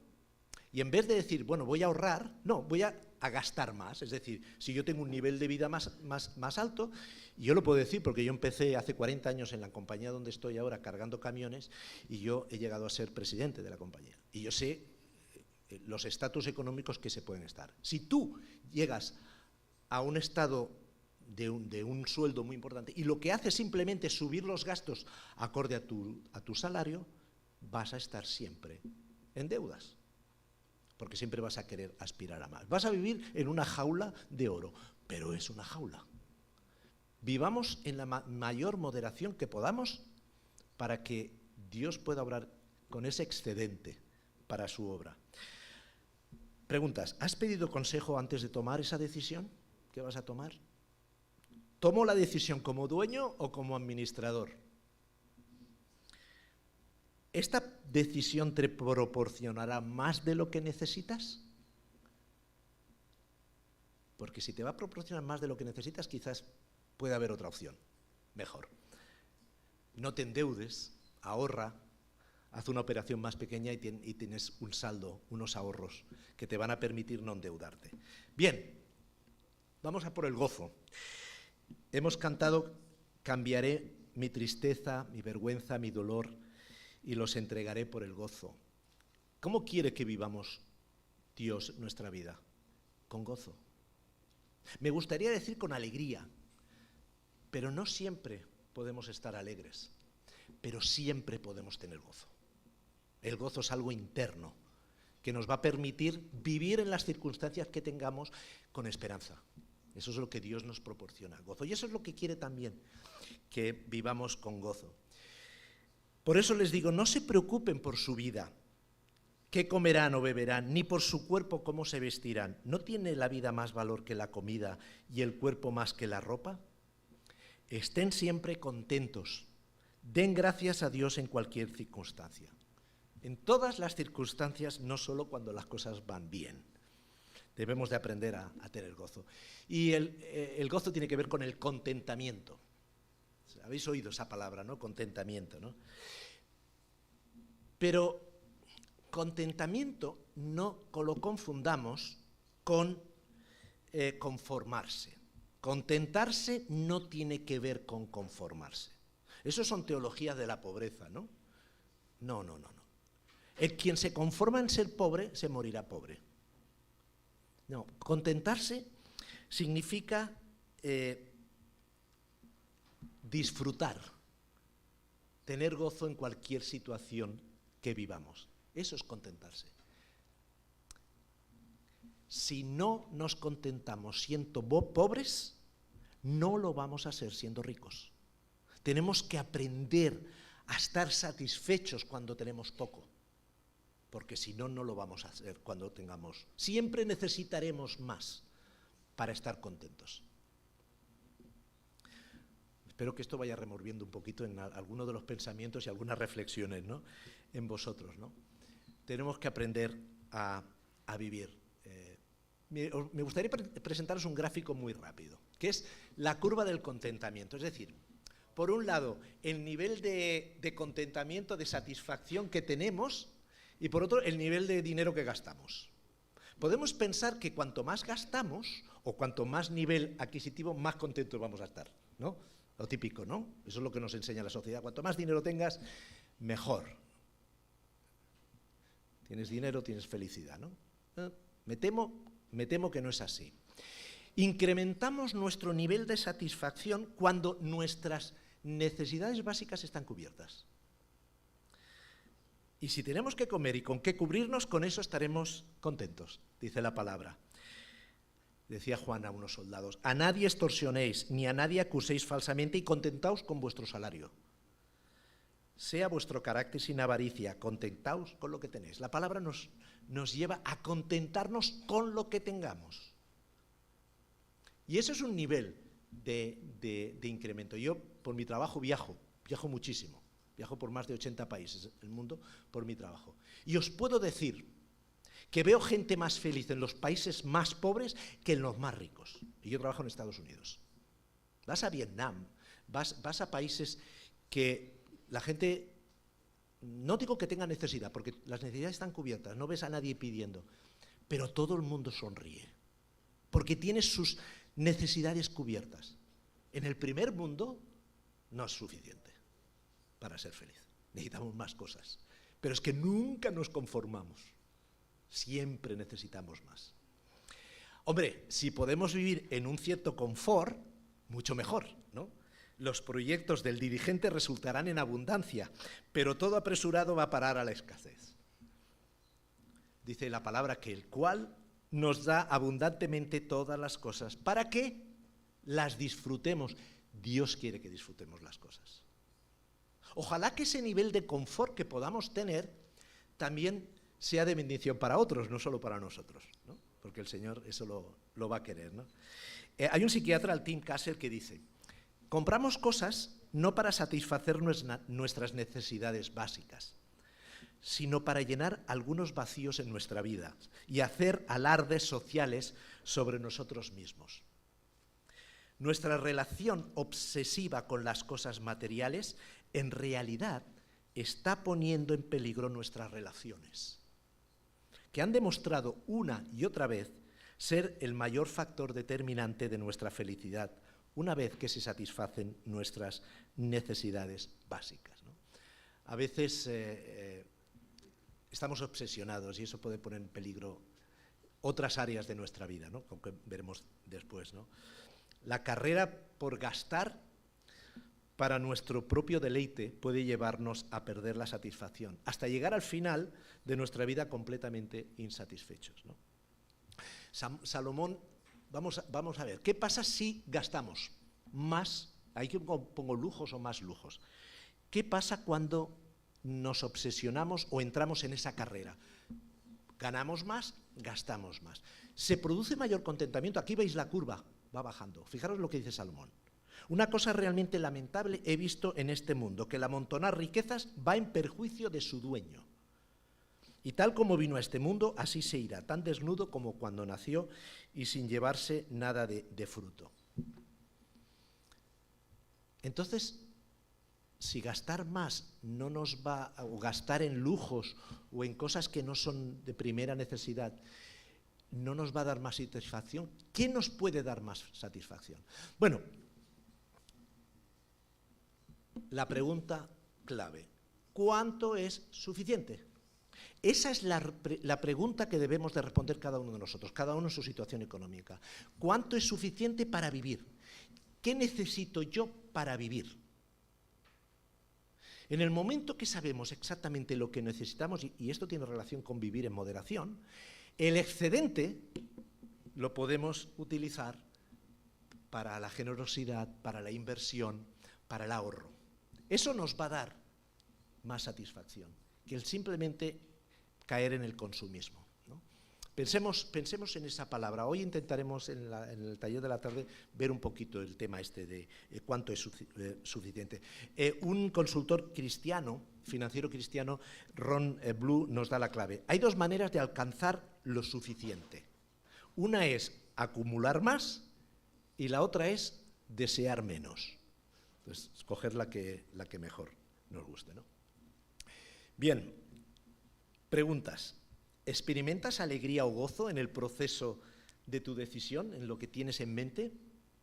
y en vez de decir, bueno, voy a ahorrar, no, voy a gastar más. Es decir, si yo tengo un nivel de vida más alto, y yo lo puedo decir porque yo empecé hace 40 años en la compañía donde estoy ahora cargando camiones y yo he llegado a ser presidente de la compañía. Y yo sé los estatus económicos que se pueden estar. Si tú llegas a un estado de un sueldo muy importante y lo que haces simplemente es subir los gastos acorde a tu salario, vas a estar siempre en deudas, porque siempre vas a querer aspirar a más. Vas a vivir en una jaula de oro, pero es una jaula. Vivamos en la mayor moderación que podamos para que Dios pueda obrar con ese excedente para su obra. Preguntas, ¿has pedido consejo antes de tomar esa decisión que vas a tomar? ¿Tomo la decisión como dueño o como administrador? ¿Esta decisión te proporcionará más de lo que necesitas? Porque si te va a proporcionar más de lo que necesitas, quizás puede haber otra opción, mejor. No te endeudes, ahorra, haz una operación más pequeña y tienes un saldo, unos ahorros que te van a permitir no endeudarte. Bien, vamos a por el gozo. Hemos cantado, cambiaré mi tristeza, mi vergüenza, mi dolor y los entregaré por el gozo. ¿Cómo quiere que vivamos Dios nuestra vida? Con gozo. Me gustaría decir con alegría, pero no siempre podemos estar alegres, pero siempre podemos tener gozo. El gozo es algo interno que nos va a permitir vivir en las circunstancias que tengamos con esperanza. Eso es lo que Dios nos proporciona, gozo. Y eso es lo que quiere también, que vivamos con gozo. Por eso les digo, no se preocupen por su vida, qué comerán o beberán, ni por su cuerpo cómo se vestirán. ¿No tiene la vida más valor que la comida y el cuerpo más que la ropa? Estén siempre contentos. Den gracias a Dios en cualquier circunstancia. En todas las circunstancias, no solo cuando las cosas van bien. Debemos de aprender a tener gozo. Y el gozo tiene que ver con el contentamiento. Habéis oído esa palabra, ¿no? Contentamiento, ¿no? Pero contentamiento no lo confundamos con conformarse. Contentarse no tiene que ver con conformarse. Eso son teologías de la pobreza, ¿no? No. Quien se conforma en ser pobre, se morirá pobre. No, contentarse significa disfrutar, tener gozo en cualquier situación que vivamos. Eso es contentarse. Si no nos contentamos siendo pobres, no lo vamos a hacer siendo ricos. Tenemos que aprender a estar satisfechos cuando tenemos poco, porque si no, no lo vamos a hacer cuando tengamos. Siempre necesitaremos más para estar contentos. Espero que esto vaya removiendo un poquito en alguno de los pensamientos y algunas reflexiones, ¿no? En vosotros, ¿no? Tenemos que aprender a vivir. Me gustaría presentaros un gráfico muy rápido, que es la curva del contentamiento. Es decir, por un lado, el nivel de contentamiento, de satisfacción que tenemos, y por otro, el nivel de dinero que gastamos. Podemos pensar que cuanto más gastamos o cuanto más nivel adquisitivo, más contentos vamos a estar, ¿no? Lo típico, ¿no? Eso es lo que nos enseña la sociedad. Cuanto más dinero tengas, mejor. Tienes dinero, tienes felicidad, ¿no? Me temo que no es así. Incrementamos nuestro nivel de satisfacción cuando nuestras necesidades básicas están cubiertas. Y si tenemos que comer y con qué cubrirnos, con eso estaremos contentos, dice la palabra. Decía Juan a unos soldados: a nadie extorsionéis, ni a nadie acuséis falsamente, y contentaos con vuestro salario. Sea vuestro carácter sin avaricia, contentaos con lo que tenéis. La palabra nos lleva a contentarnos con lo que tengamos. Y eso es un nivel de incremento. Yo, por mi trabajo, viajo muchísimo. Viajo por más de 80 países del mundo por mi trabajo. Y os puedo decir que veo gente más feliz en los países más pobres que en los más ricos. Y yo trabajo en Estados Unidos. Vas a Vietnam, vas a países que la gente, no digo que tenga necesidad, porque las necesidades están cubiertas, no ves a nadie pidiendo, pero todo el mundo sonríe, porque tiene sus necesidades cubiertas. En el primer mundo no es suficiente para ser feliz. Necesitamos más cosas. Pero es que nunca nos conformamos. Siempre necesitamos más. Hombre, si podemos vivir en un cierto confort, mucho mejor, ¿no? Los proyectos del dirigente resultarán en abundancia, pero todo apresurado va a parar a la escasez. Dice la palabra que el cual nos da abundantemente todas las cosas para que las disfrutemos. Dios quiere que disfrutemos las cosas. Ojalá que ese nivel de confort que podamos tener también sea de bendición para otros, no solo para nosotros, ¿no? Porque el Señor eso lo va a querer, ¿no? Hay un psiquiatra, el Tim Kassel, que dice: compramos cosas no para satisfacer nuestras necesidades básicas, sino para llenar algunos vacíos en nuestra vida y hacer alardes sociales sobre nosotros mismos. Nuestra relación obsesiva con las cosas materiales en realidad está poniendo en peligro nuestras relaciones, que han demostrado una y otra vez ser el mayor factor determinante de nuestra felicidad, una vez que se satisfacen nuestras necesidades básicas, ¿no? A veces estamos obsesionados y eso puede poner en peligro otras áreas de nuestra vida, ¿no? Como que veremos después, ¿no? La carrera por gastar para nuestro propio deleite puede llevarnos a perder la satisfacción, hasta llegar al final de nuestra vida completamente insatisfechos, ¿no? Salomón, vamos a ver, ¿qué pasa si gastamos más? Ahí pongo lujos o más lujos. ¿Qué pasa cuando nos obsesionamos o entramos en esa carrera? Ganamos más, gastamos más. Se produce mayor contentamiento. Aquí veis la curva, va bajando. Fijaros lo que dice Salomón. Una cosa realmente lamentable he visto en este mundo, que el amontonar riquezas va en perjuicio de su dueño. Y tal como vino a este mundo, así se irá, tan desnudo como cuando nació y sin llevarse nada de fruto. Entonces, si gastar más no nos va, o gastar en lujos o en cosas que no son de primera necesidad, no nos va a dar más satisfacción, ¿qué nos puede dar más satisfacción? Bueno, la pregunta clave: ¿cuánto es suficiente? Esa es la pregunta que debemos de responder cada uno de nosotros, cada uno en su situación económica. ¿Cuánto es suficiente para vivir? ¿Qué necesito yo para vivir? En el momento que sabemos exactamente lo que necesitamos, y esto tiene relación con vivir en moderación, el excedente lo podemos utilizar para la generosidad, para la inversión, para el ahorro. Eso nos va a dar más satisfacción que el simplemente caer en el consumismo, ¿no? Pensemos en esa palabra. Hoy intentaremos en el taller de la tarde ver un poquito el tema este de cuánto es suficiente. Un consultor cristiano, financiero cristiano, Ron Blue, nos da la clave. Hay dos maneras de alcanzar lo suficiente. Una es acumular más y la otra es desear menos. Entonces, escoger la que mejor nos guste, ¿no? Bien, preguntas. ¿Experimentas alegría o gozo en el proceso de tu decisión, en lo que tienes en mente?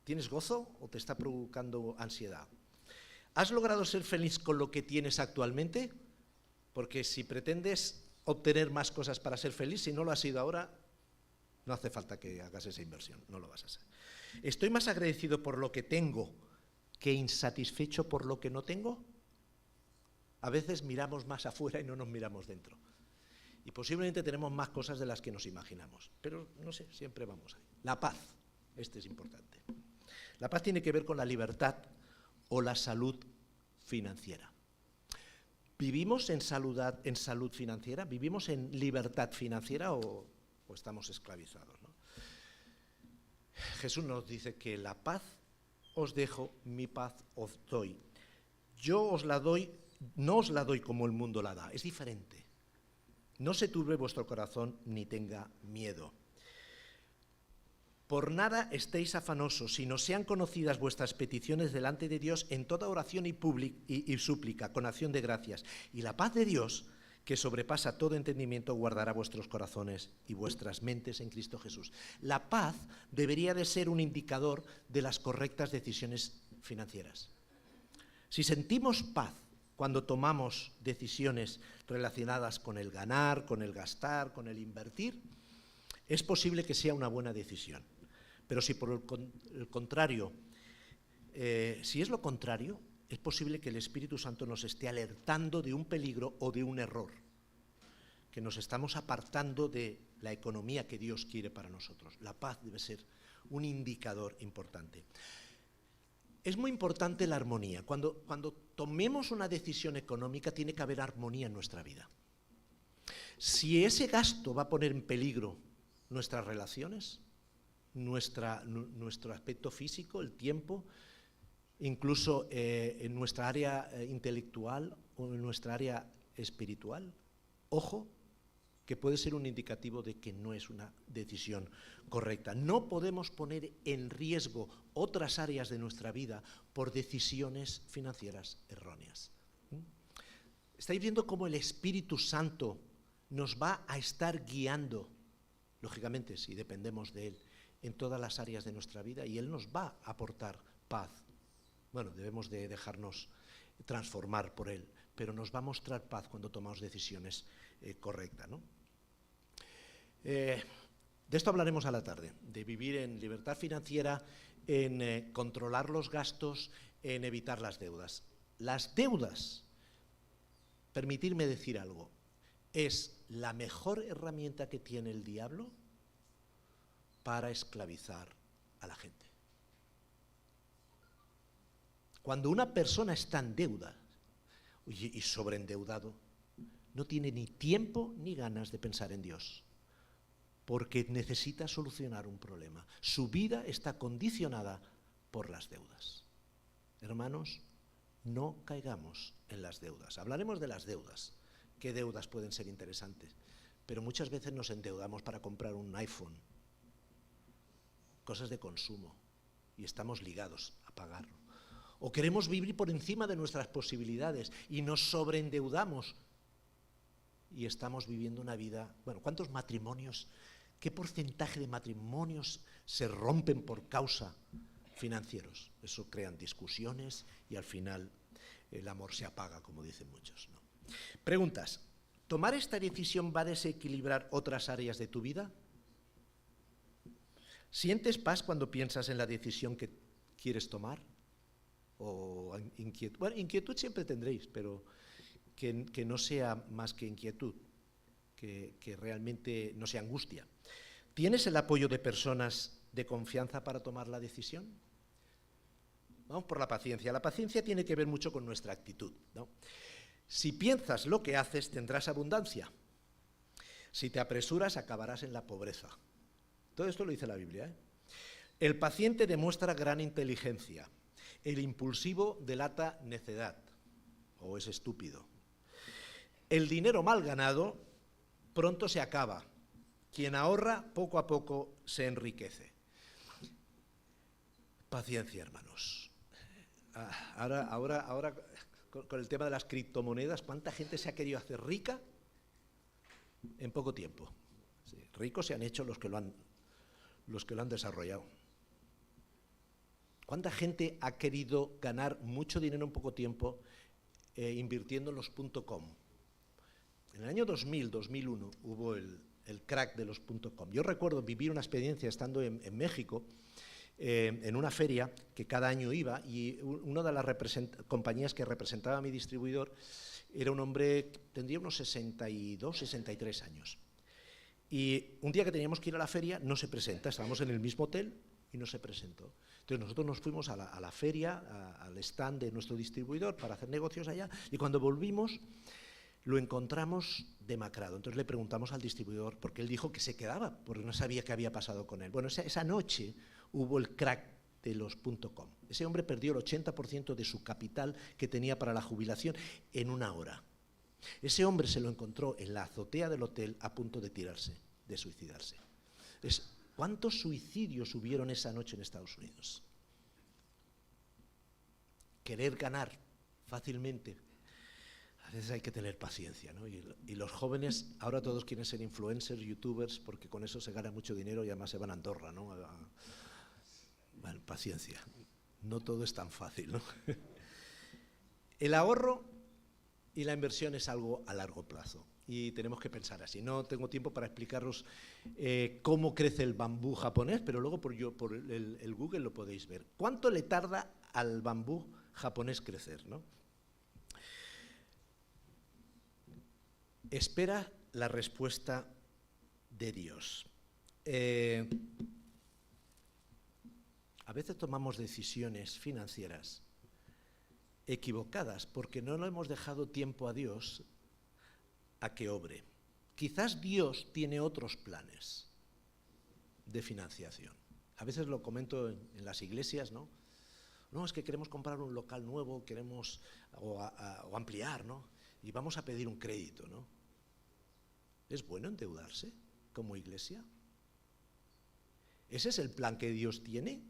¿Tienes gozo o te está provocando ansiedad? ¿Has logrado ser feliz con lo que tienes actualmente? Porque si pretendes obtener más cosas para ser feliz, si no lo has sido ahora, no hace falta que hagas esa inversión, no lo vas a hacer. ¿Estoy más agradecido por lo que tengo que insatisfecho por lo que no tengo? A veces miramos más afuera y no nos miramos dentro. Y posiblemente tenemos más cosas de las que nos imaginamos. Pero no sé, siempre vamos ahí. La paz, este es importante. La paz tiene que ver con la libertad o la salud financiera. ¿Vivimos en salud financiera? ¿Vivimos en libertad financiera o estamos esclavizados, ¿no? Jesús nos dice que la paz os dejo, mi paz os doy. Yo os la doy, no os la doy como el mundo la da, es diferente. No se turbe vuestro corazón ni tenga miedo. Por nada estéis afanosos, sino sean conocidas vuestras peticiones delante de Dios en toda oración y súplica, con acción de gracias. Y la paz de Dios, que sobrepasa todo entendimiento, guardará vuestros corazones y vuestras mentes en Cristo Jesús. La paz debería de ser un indicador de las correctas decisiones financieras. Si sentimos paz cuando tomamos decisiones relacionadas con el ganar, con el gastar, con el invertir, es posible que sea una buena decisión. Pero si por el contrario, si es lo contrario, es posible que el Espíritu Santo nos esté alertando de un peligro o de un error, que nos estamos apartando de la economía que Dios quiere para nosotros. La paz debe ser un indicador importante. Es muy importante la armonía. Cuando tomemos una decisión económica, tiene que haber armonía en nuestra vida. Si ese gasto va a poner en peligro nuestras relaciones, nuestro aspecto físico, el tiempo, incluso en nuestra área intelectual o en nuestra área espiritual, ojo, que puede ser un indicativo de que no es una decisión correcta. No podemos poner en riesgo otras áreas de nuestra vida por decisiones financieras erróneas. ¿Estáis viendo cómo el Espíritu Santo nos va a estar guiando, lógicamente, si dependemos de Él, en todas las áreas de nuestra vida, y Él nos va a aportar paz? Bueno, debemos de dejarnos transformar por Él, pero nos va a mostrar paz cuando tomamos decisiones correctas, ¿no? De esto hablaremos a la tarde, de vivir en libertad financiera, en controlar los gastos, en evitar las deudas. Las deudas, permitirme decir algo, es la mejor herramienta que tiene el diablo para esclavizar a la gente. Cuando una persona está en deuda y sobreendeudado, no tiene ni tiempo ni ganas de pensar en Dios, porque necesita solucionar un problema. Su vida está condicionada por las deudas. Hermanos, no caigamos en las deudas. Hablaremos de las deudas. ¿Qué deudas pueden ser interesantes? Pero muchas veces nos endeudamos para comprar un iPhone, cosas de consumo, y estamos ligados a pagarlo. O queremos vivir por encima de nuestras posibilidades y nos sobreendeudamos y estamos viviendo una vida... Bueno, ¿cuántos matrimonios, qué porcentaje de matrimonios se rompen por causa financieros? Eso crean discusiones y al final el amor se apaga, como dicen muchos, ¿no? Preguntas. ¿Tomar esta decisión va a desequilibrar otras áreas de tu vida? ¿Sientes paz cuando piensas en la decisión que quieres tomar? ¿O inquietud? Bueno, inquietud siempre tendréis, pero que no sea más que inquietud, que realmente no sea angustia. ¿Tienes el apoyo de personas de confianza para tomar la decisión? Vamos por la paciencia. La paciencia tiene que ver mucho con nuestra actitud, ¿no? Si piensas lo que haces, tendrás abundancia. Si te apresuras, acabarás en la pobreza. Todo esto lo dice la Biblia, ¿eh? El paciente demuestra gran inteligencia. El impulsivo delata necedad, o es estúpido. El dinero mal ganado pronto se acaba. Quien ahorra, poco a poco se enriquece. Paciencia, hermanos. Ahora, con el tema de las criptomonedas, ¿cuánta gente se ha querido hacer rica en poco tiempo. Sí, ricos se han hecho los que lo han desarrollado. ¿Cuánta gente ha querido ganar mucho dinero en poco tiempo invirtiendo en los .com? En el año 2000, 2001 hubo el crack de los .com. Yo recuerdo vivir una experiencia estando en México, en una feria que cada año iba, y una de las compañías que representaba a mi distribuidor era un hombre que tendría unos 62, 63 años. Y un día que teníamos que ir a la feria, no se presenta, estábamos en el mismo hotel y no se presentó. Entonces nosotros nos fuimos a la feria, al stand de nuestro distribuidor para hacer negocios allá, y cuando volvimos lo encontramos demacrado. Entonces le preguntamos al distribuidor, porque él dijo que se quedaba, porque no sabía qué había pasado con él. Bueno, esa noche hubo el crack de los .com. Ese hombre perdió el 80% de su capital que tenía para la jubilación en una hora. Ese hombre se lo encontró en la azotea del hotel a punto de tirarse, de suicidarse. ¿Cuántos suicidios hubieron esa noche en Estados Unidos? Querer ganar fácilmente. A veces hay que tener paciencia, ¿no? Y los jóvenes, ahora todos quieren ser influencers, youtubers, porque con eso se gana mucho dinero y además se van a Andorra, ¿no? Bueno, paciencia. No todo es tan fácil, ¿no? El ahorro y la inversión es algo a largo plazo y tenemos que pensar así. No tengo tiempo para explicaros cómo crece el bambú japonés, pero luego por el Google lo podéis ver. ¿Cuánto le tarda al bambú japonés crecer, ¿no? Espera la respuesta de Dios. A veces tomamos decisiones financieras equivocadas porque no le hemos dejado tiempo a Dios a que obre. Quizás Dios tiene otros planes de financiación. A veces lo comento en las iglesias, ¿no? No, es que queremos comprar un local nuevo, queremos o ampliar, ¿no? Y vamos a pedir un crédito, ¿no? ¿Es bueno endeudarse como iglesia? ¿Ese es el plan que Dios tiene?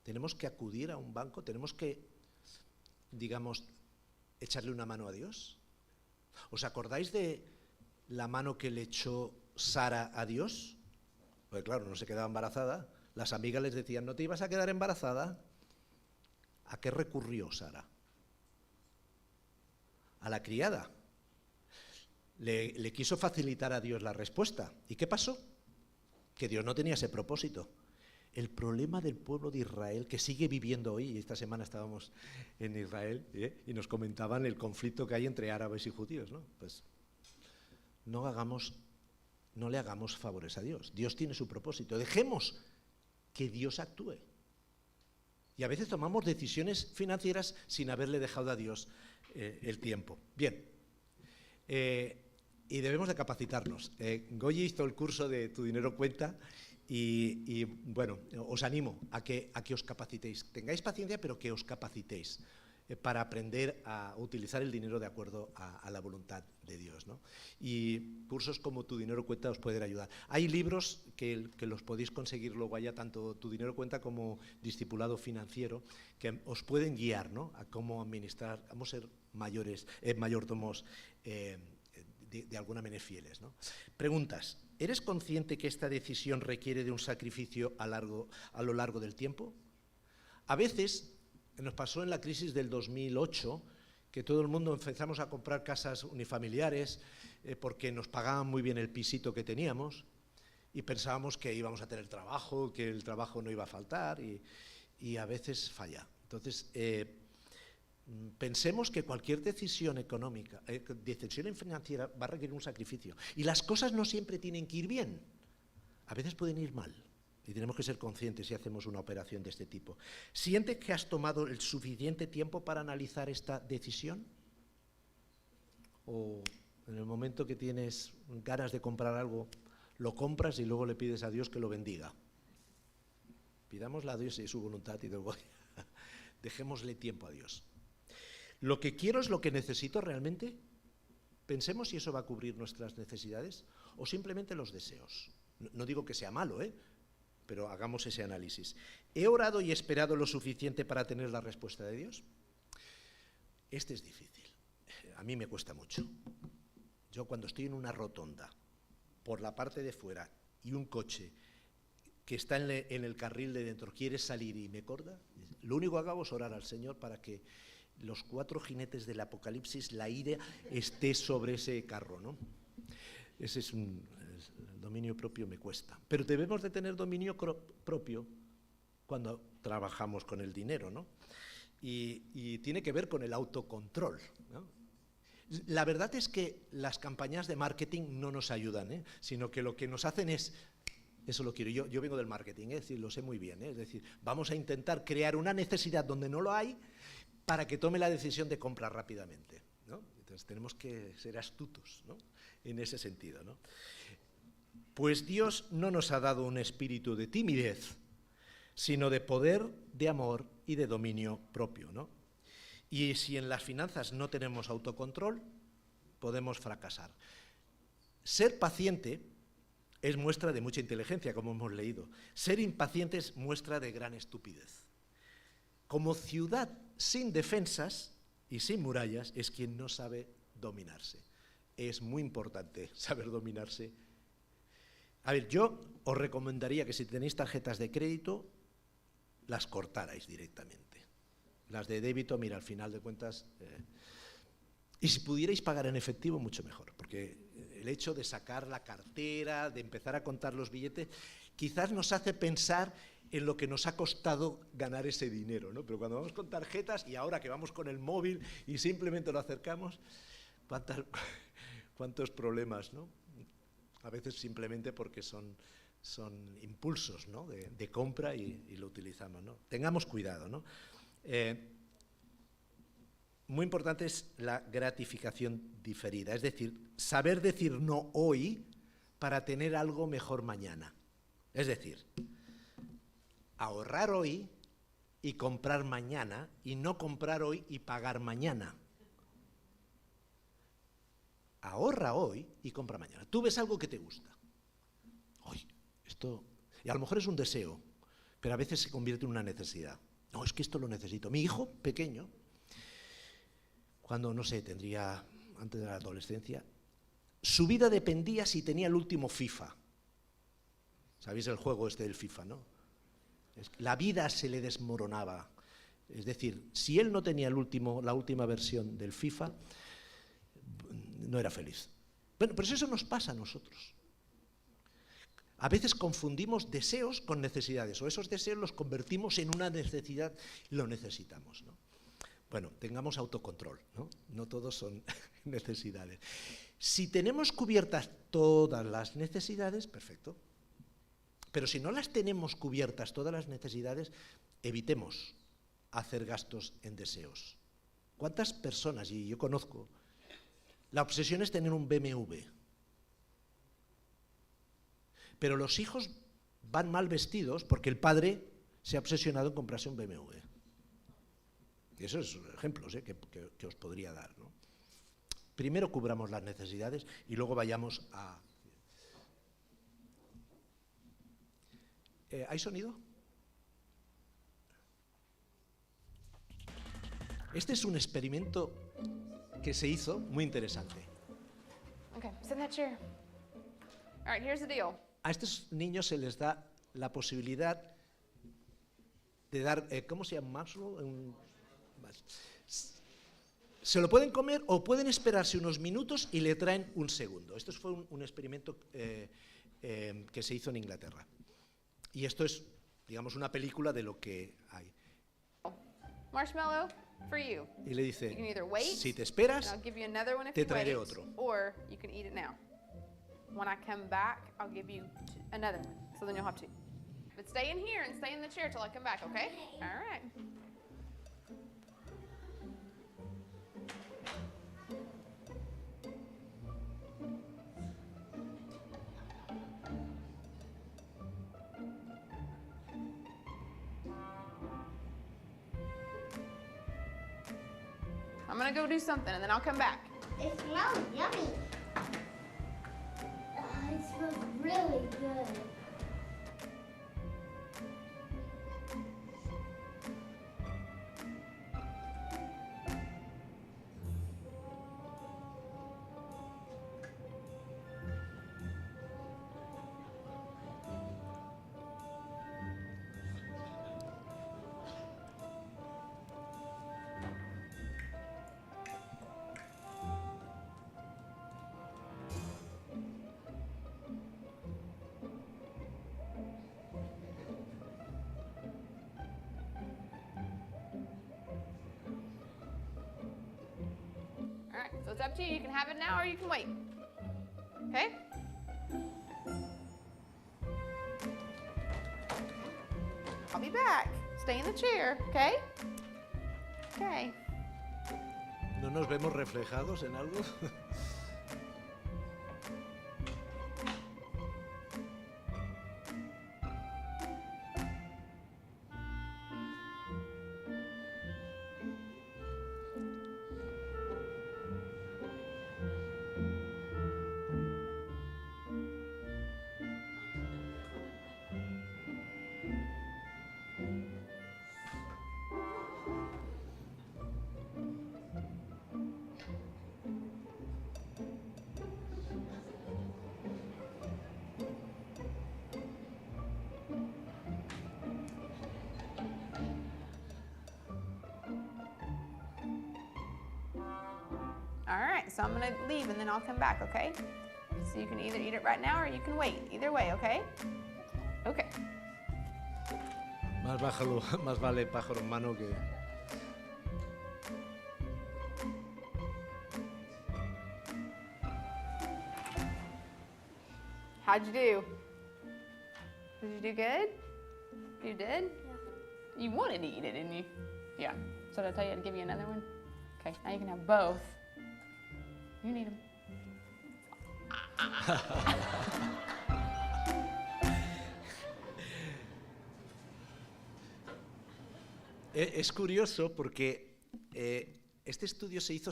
¿Tenemos que acudir a un banco? ¿Tenemos que, digamos, echarle una mano a Dios? ¿Os acordáis de la mano que le echó Sara a Dios? Pues claro, no se quedaba embarazada. Las amigas les decían, ¿no te ibas a quedar embarazada? ¿A qué recurrió Sara? A la criada. Le quiso facilitar a Dios la respuesta. ¿Y qué pasó? Que Dios no tenía ese propósito. El problema del pueblo de Israel, que sigue viviendo hoy, y esta semana estábamos en Israel, y nos comentaban el conflicto que hay entre árabes y judíos, ¿no? Pues no le hagamos favores a Dios. Dios tiene su propósito. Dejemos que Dios actúe. Y a veces tomamos decisiones financieras sin haberle dejado a Dios el tiempo. Bien. Y debemos de capacitarnos. Goyi hizo el curso de Tu Dinero Cuenta y bueno, os animo a que os capacitéis. Tengáis paciencia, pero que os capacitéis para aprender a utilizar el dinero de acuerdo a la voluntad de Dios, ¿no? Y cursos como Tu Dinero Cuenta os pueden ayudar. Hay libros que los podéis conseguir luego allá, tanto Tu Dinero Cuenta como Discipulado Financiero, que os pueden guiar, ¿no? A cómo administrar, cómo ser mayordomos de alguna manera fieles, ¿no? Preguntas. ¿Eres consciente que esta decisión requiere de un sacrificio a lo largo del tiempo? A veces nos pasó en la crisis del 2008 que todo el mundo empezamos a comprar casas unifamiliares porque nos pagaban muy bien el pisito que teníamos y pensábamos que íbamos a tener trabajo, que el trabajo no iba a faltar y a veces falla. Entonces, pensemos que cualquier decisión económica, decisión financiera va a requerir un sacrificio. Y las cosas no siempre tienen que ir bien. A veces pueden ir mal. Y tenemos que ser conscientes si hacemos una operación de este tipo. ¿Sientes que has tomado el suficiente tiempo para analizar esta decisión? ¿O en el momento que tienes ganas de comprar algo, lo compras y luego le pides a Dios que lo bendiga? Pidámosle a Dios y su voluntad y luego dejémosle tiempo a Dios. ¿Lo que quiero es lo que necesito realmente? Pensemos si eso va a cubrir nuestras necesidades o simplemente los deseos. No digo que sea malo, pero hagamos ese análisis. ¿He orado y esperado lo suficiente para tener la respuesta de Dios? Este es difícil. A mí me cuesta mucho. Yo cuando estoy en una rotonda, por la parte de fuera, y un coche que está en el carril de dentro quiere salir y me corta, lo único que hago es orar al Señor para que los 4 jinetes del Apocalipsis, la ira esté sobre ese carro, ¿no? Ese es el dominio propio me cuesta. Pero debemos de tener dominio propio cuando trabajamos con el dinero, ¿no? Y tiene que ver con el autocontrol, ¿no? La verdad es que las campañas de marketing no nos ayudan, sino que lo que nos hacen es, eso lo quiero, yo vengo del marketing, es decir, lo sé muy bien, es decir, vamos a intentar crear una necesidad donde no lo hay para que tome la decisión de comprar rápidamente, ¿no? Entonces tenemos que ser astutos, ¿no? En ese sentido, ¿no? Pues Dios no nos ha dado un espíritu de timidez, sino de poder, de amor y de dominio propio, ¿no? Y si en las finanzas no tenemos autocontrol, podemos fracasar. Ser paciente es muestra de mucha inteligencia, como hemos leído. Ser impaciente es muestra de gran estupidez. Como ciudad sin defensas y sin murallas es quien no sabe dominarse. Es muy importante saber dominarse. A ver, yo os recomendaría que si tenéis tarjetas de crédito, las cortarais directamente. Las de débito, mira, al final de cuentas, y si pudierais pagar en efectivo, mucho mejor, porque el hecho de sacar la cartera, de empezar a contar los billetes, quizás nos hace pensar en lo que nos ha costado ganar ese dinero, ¿no? Pero cuando vamos con tarjetas y ahora que vamos con el móvil y simplemente lo acercamos, ¿cuántos problemas, ¿no? A veces simplemente porque son impulsos, ¿no? de compra y lo utilizamos, ¿no? Tengamos cuidado, ¿no? Muy importante es la gratificación diferida, es decir, saber decir no hoy para tener algo mejor mañana. Es decir, ahorrar hoy y comprar mañana y no comprar hoy y pagar mañana. Ahorra hoy y compra mañana. Tú ves algo que te gusta. Hoy, esto, y a lo mejor es un deseo, pero a veces se convierte en una necesidad. No, es que esto lo necesito. Mi hijo, pequeño, cuando, no sé, tendría, antes de la adolescencia, su vida dependía si tenía el último FIFA. ¿Sabéis el juego este del FIFA, no? La vida se le desmoronaba. Es decir, si él no tenía la última versión del FIFA, no era feliz. Bueno, pero eso nos pasa a nosotros. A veces confundimos deseos con necesidades, o esos deseos los convertimos en una necesidad, lo necesitamos, ¿no? Bueno, tengamos autocontrol, ¿no? No todos son necesidades. Si tenemos cubiertas todas las necesidades, perfecto. Pero si no las tenemos cubiertas todas las necesidades, evitemos hacer gastos en deseos. ¿Cuántas personas, y yo conozco, la obsesión es tener un BMW? Pero los hijos van mal vestidos porque el padre se ha obsesionado en comprarse un BMW. Y esos son ejemplos que os podría dar, ¿no? Primero cubramos las necesidades y luego vayamos a... ¿Hay sonido? Este es un experimento que se hizo muy interesante. Okay, sit in that chair. All right, here's the deal. A estos niños se les da la posibilidad de dar, ¿cómo se llama? Se lo pueden comer o pueden esperarse unos minutos y le traen un segundo. Esto fue un experimento que se hizo en Inglaterra. Y esto es, digamos, una película de lo que hay. Marshmallow for you. Y le You dice, can either wait, si te and esperas, I'll give you another one if te you traeré wait, otro. or you can eat it now. When I come back, I'll give you another one, so then you'll have two. But stay in here and stay in the chair till I come back, okay? All right. I'm gonna go do something and then I'll come back. It smells yummy. It smells really good. it's up to you. You can have it now or you can wait. Okay? I'll be back. Stay in the chair, okay? Okay. ¿No nos vemos reflejados en algo? All right, so I'm gonna leave and then I'll come back, okay? So you can either eat it right now or you can wait. Either way, okay? Okay. Más vale pájaro en mano que... How'd you do? Did you do good? You did? Yeah. You wanted to eat it, didn't you? Yeah. So did I tell you I'd give you another one? Okay, now you can have both. You need them. Es curioso porque este estudio se hizo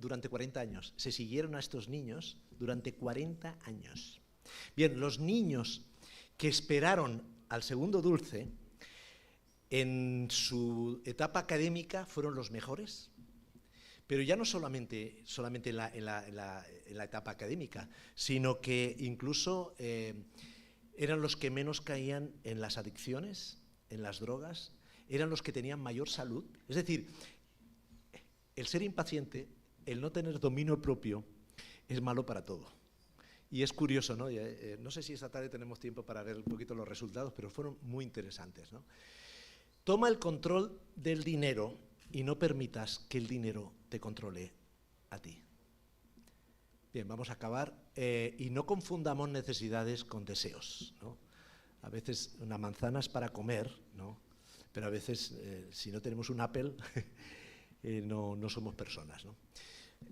durante 40 años. Se siguieron a estos niños durante 40 años. Bien, los niños que esperaron al segundo dulce en su etapa académica fueron los mejores, pero ya no solamente en la etapa académica, sino que incluso eran los que menos caían en las adicciones, en las drogas, eran los que tenían mayor salud. Es decir, el ser impaciente, el no tener dominio propio, es malo para todo. Y es curioso, ¿no? No sé si esta tarde tenemos tiempo para ver un poquito los resultados, pero fueron muy interesantes, ¿no? Toma el control del dinero y no permitas que el dinero te controle a ti. Bien, vamos a acabar. Y no confundamos necesidades con deseos, ¿no? A veces una manzana es para comer, ¿no? Pero a veces, si no tenemos un Apple, no somos personas, ¿no?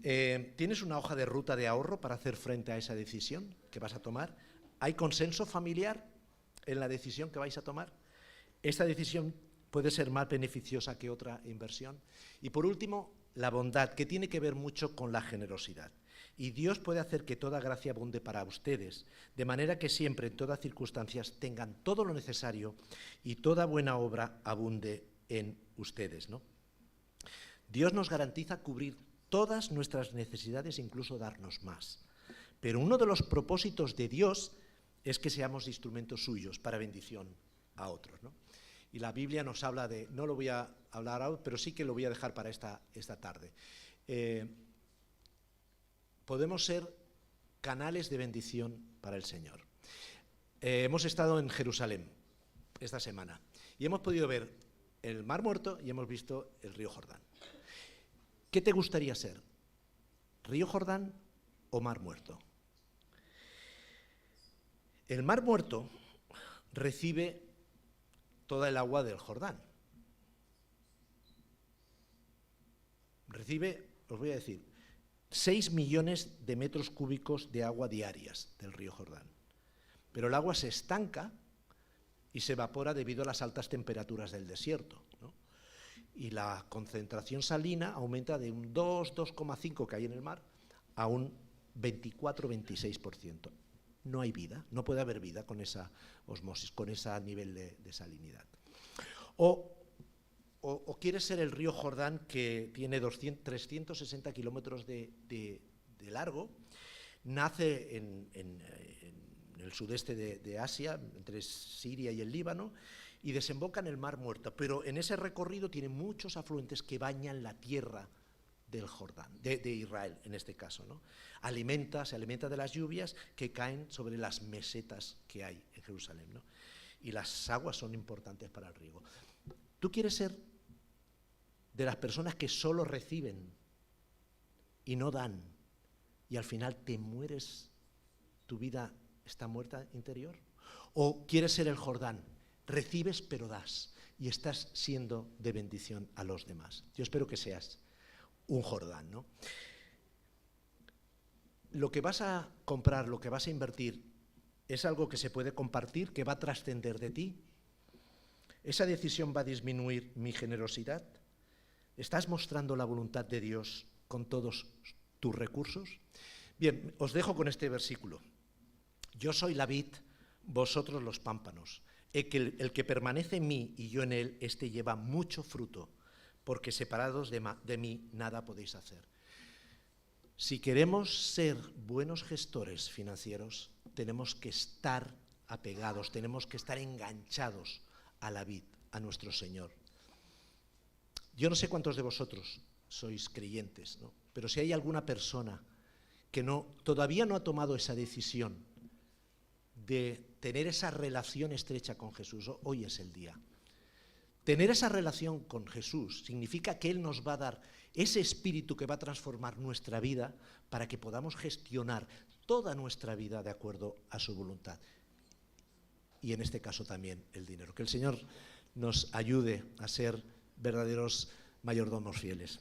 ¿Tienes una hoja de ruta de ahorro para hacer frente a esa decisión que vas a tomar? ¿Hay consenso familiar en la decisión que vais a tomar? ¿Esta decisión puede ser más beneficiosa que otra inversión? Y por último, la bondad, que tiene que ver mucho con la generosidad. Y Dios puede hacer que toda gracia abunde para ustedes, de manera que siempre, en todas circunstancias, tengan todo lo necesario y toda buena obra abunde en ustedes, ¿no? Dios nos garantiza cubrir todas nuestras necesidades, incluso darnos más. Pero uno de los propósitos de Dios es que seamos instrumentos suyos para bendición a otros, ¿no? Y la Biblia nos habla de, no lo voy a hablar ahora, pero sí que lo voy a dejar para esta tarde. Podemos ser canales de bendición para el Señor. Hemos estado en Jerusalén esta semana y hemos podido ver el Mar Muerto y hemos visto el río Jordán. ¿Qué te gustaría ser? ¿Río Jordán o Mar Muerto? El Mar Muerto recibe toda el agua del Jordán. Recibe, os voy a decir, 6 millones de metros cúbicos de agua diarias del río Jordán. Pero el agua se estanca y se evapora debido a las altas temperaturas del desierto, ¿no? Y la concentración salina aumenta de un 2,5 que hay en el mar a un 24-26%. No hay vida, no puede haber vida con esa osmosis, con ese nivel de salinidad. O quieres ser el río Jordán, que tiene 360 kilómetros de largo, nace en el sudeste de Asia, entre Siria y el Líbano, y desemboca en el Mar Muerto. Pero en ese recorrido tiene muchos afluentes que bañan la tierra del Jordán, de Israel en este caso, ¿no? Se alimenta de las lluvias que caen sobre las mesetas que hay en Jerusalén, ¿no? Y las aguas son importantes para el riego. ¿Tú quieres ser de las personas que solo reciben y no dan, y al final te mueres, tu vida está muerta interior? ¿O quieres ser el Jordán? Recibes pero das, y estás siendo de bendición a los demás. Yo espero que seas un Jordán, ¿no? Lo que vas a comprar, lo que vas a invertir, ¿es algo que se puede compartir, que va a trascender de ti? ¿Esa decisión va a disminuir mi generosidad? ¿Estás mostrando la voluntad de Dios con todos tus recursos? Bien, os dejo con este versículo. Yo soy la vid, vosotros los pámpanos. El que permanece en mí y yo en él, este lleva mucho fruto, porque separados de mí nada podéis hacer. Si queremos ser buenos gestores financieros, tenemos que estar apegados, tenemos que estar enganchados a la vid, a nuestro Señor. Yo no sé cuántos de vosotros sois creyentes, ¿no? Pero si hay alguna persona que todavía no ha tomado esa decisión de tener esa relación estrecha con Jesús, hoy es el día. Tener esa relación con Jesús significa que Él nos va a dar ese espíritu que va a transformar nuestra vida para que podamos gestionar toda nuestra vida de acuerdo a su voluntad. Y en este caso también el dinero. Que el Señor nos ayude a ser verdaderos mayordomos fieles.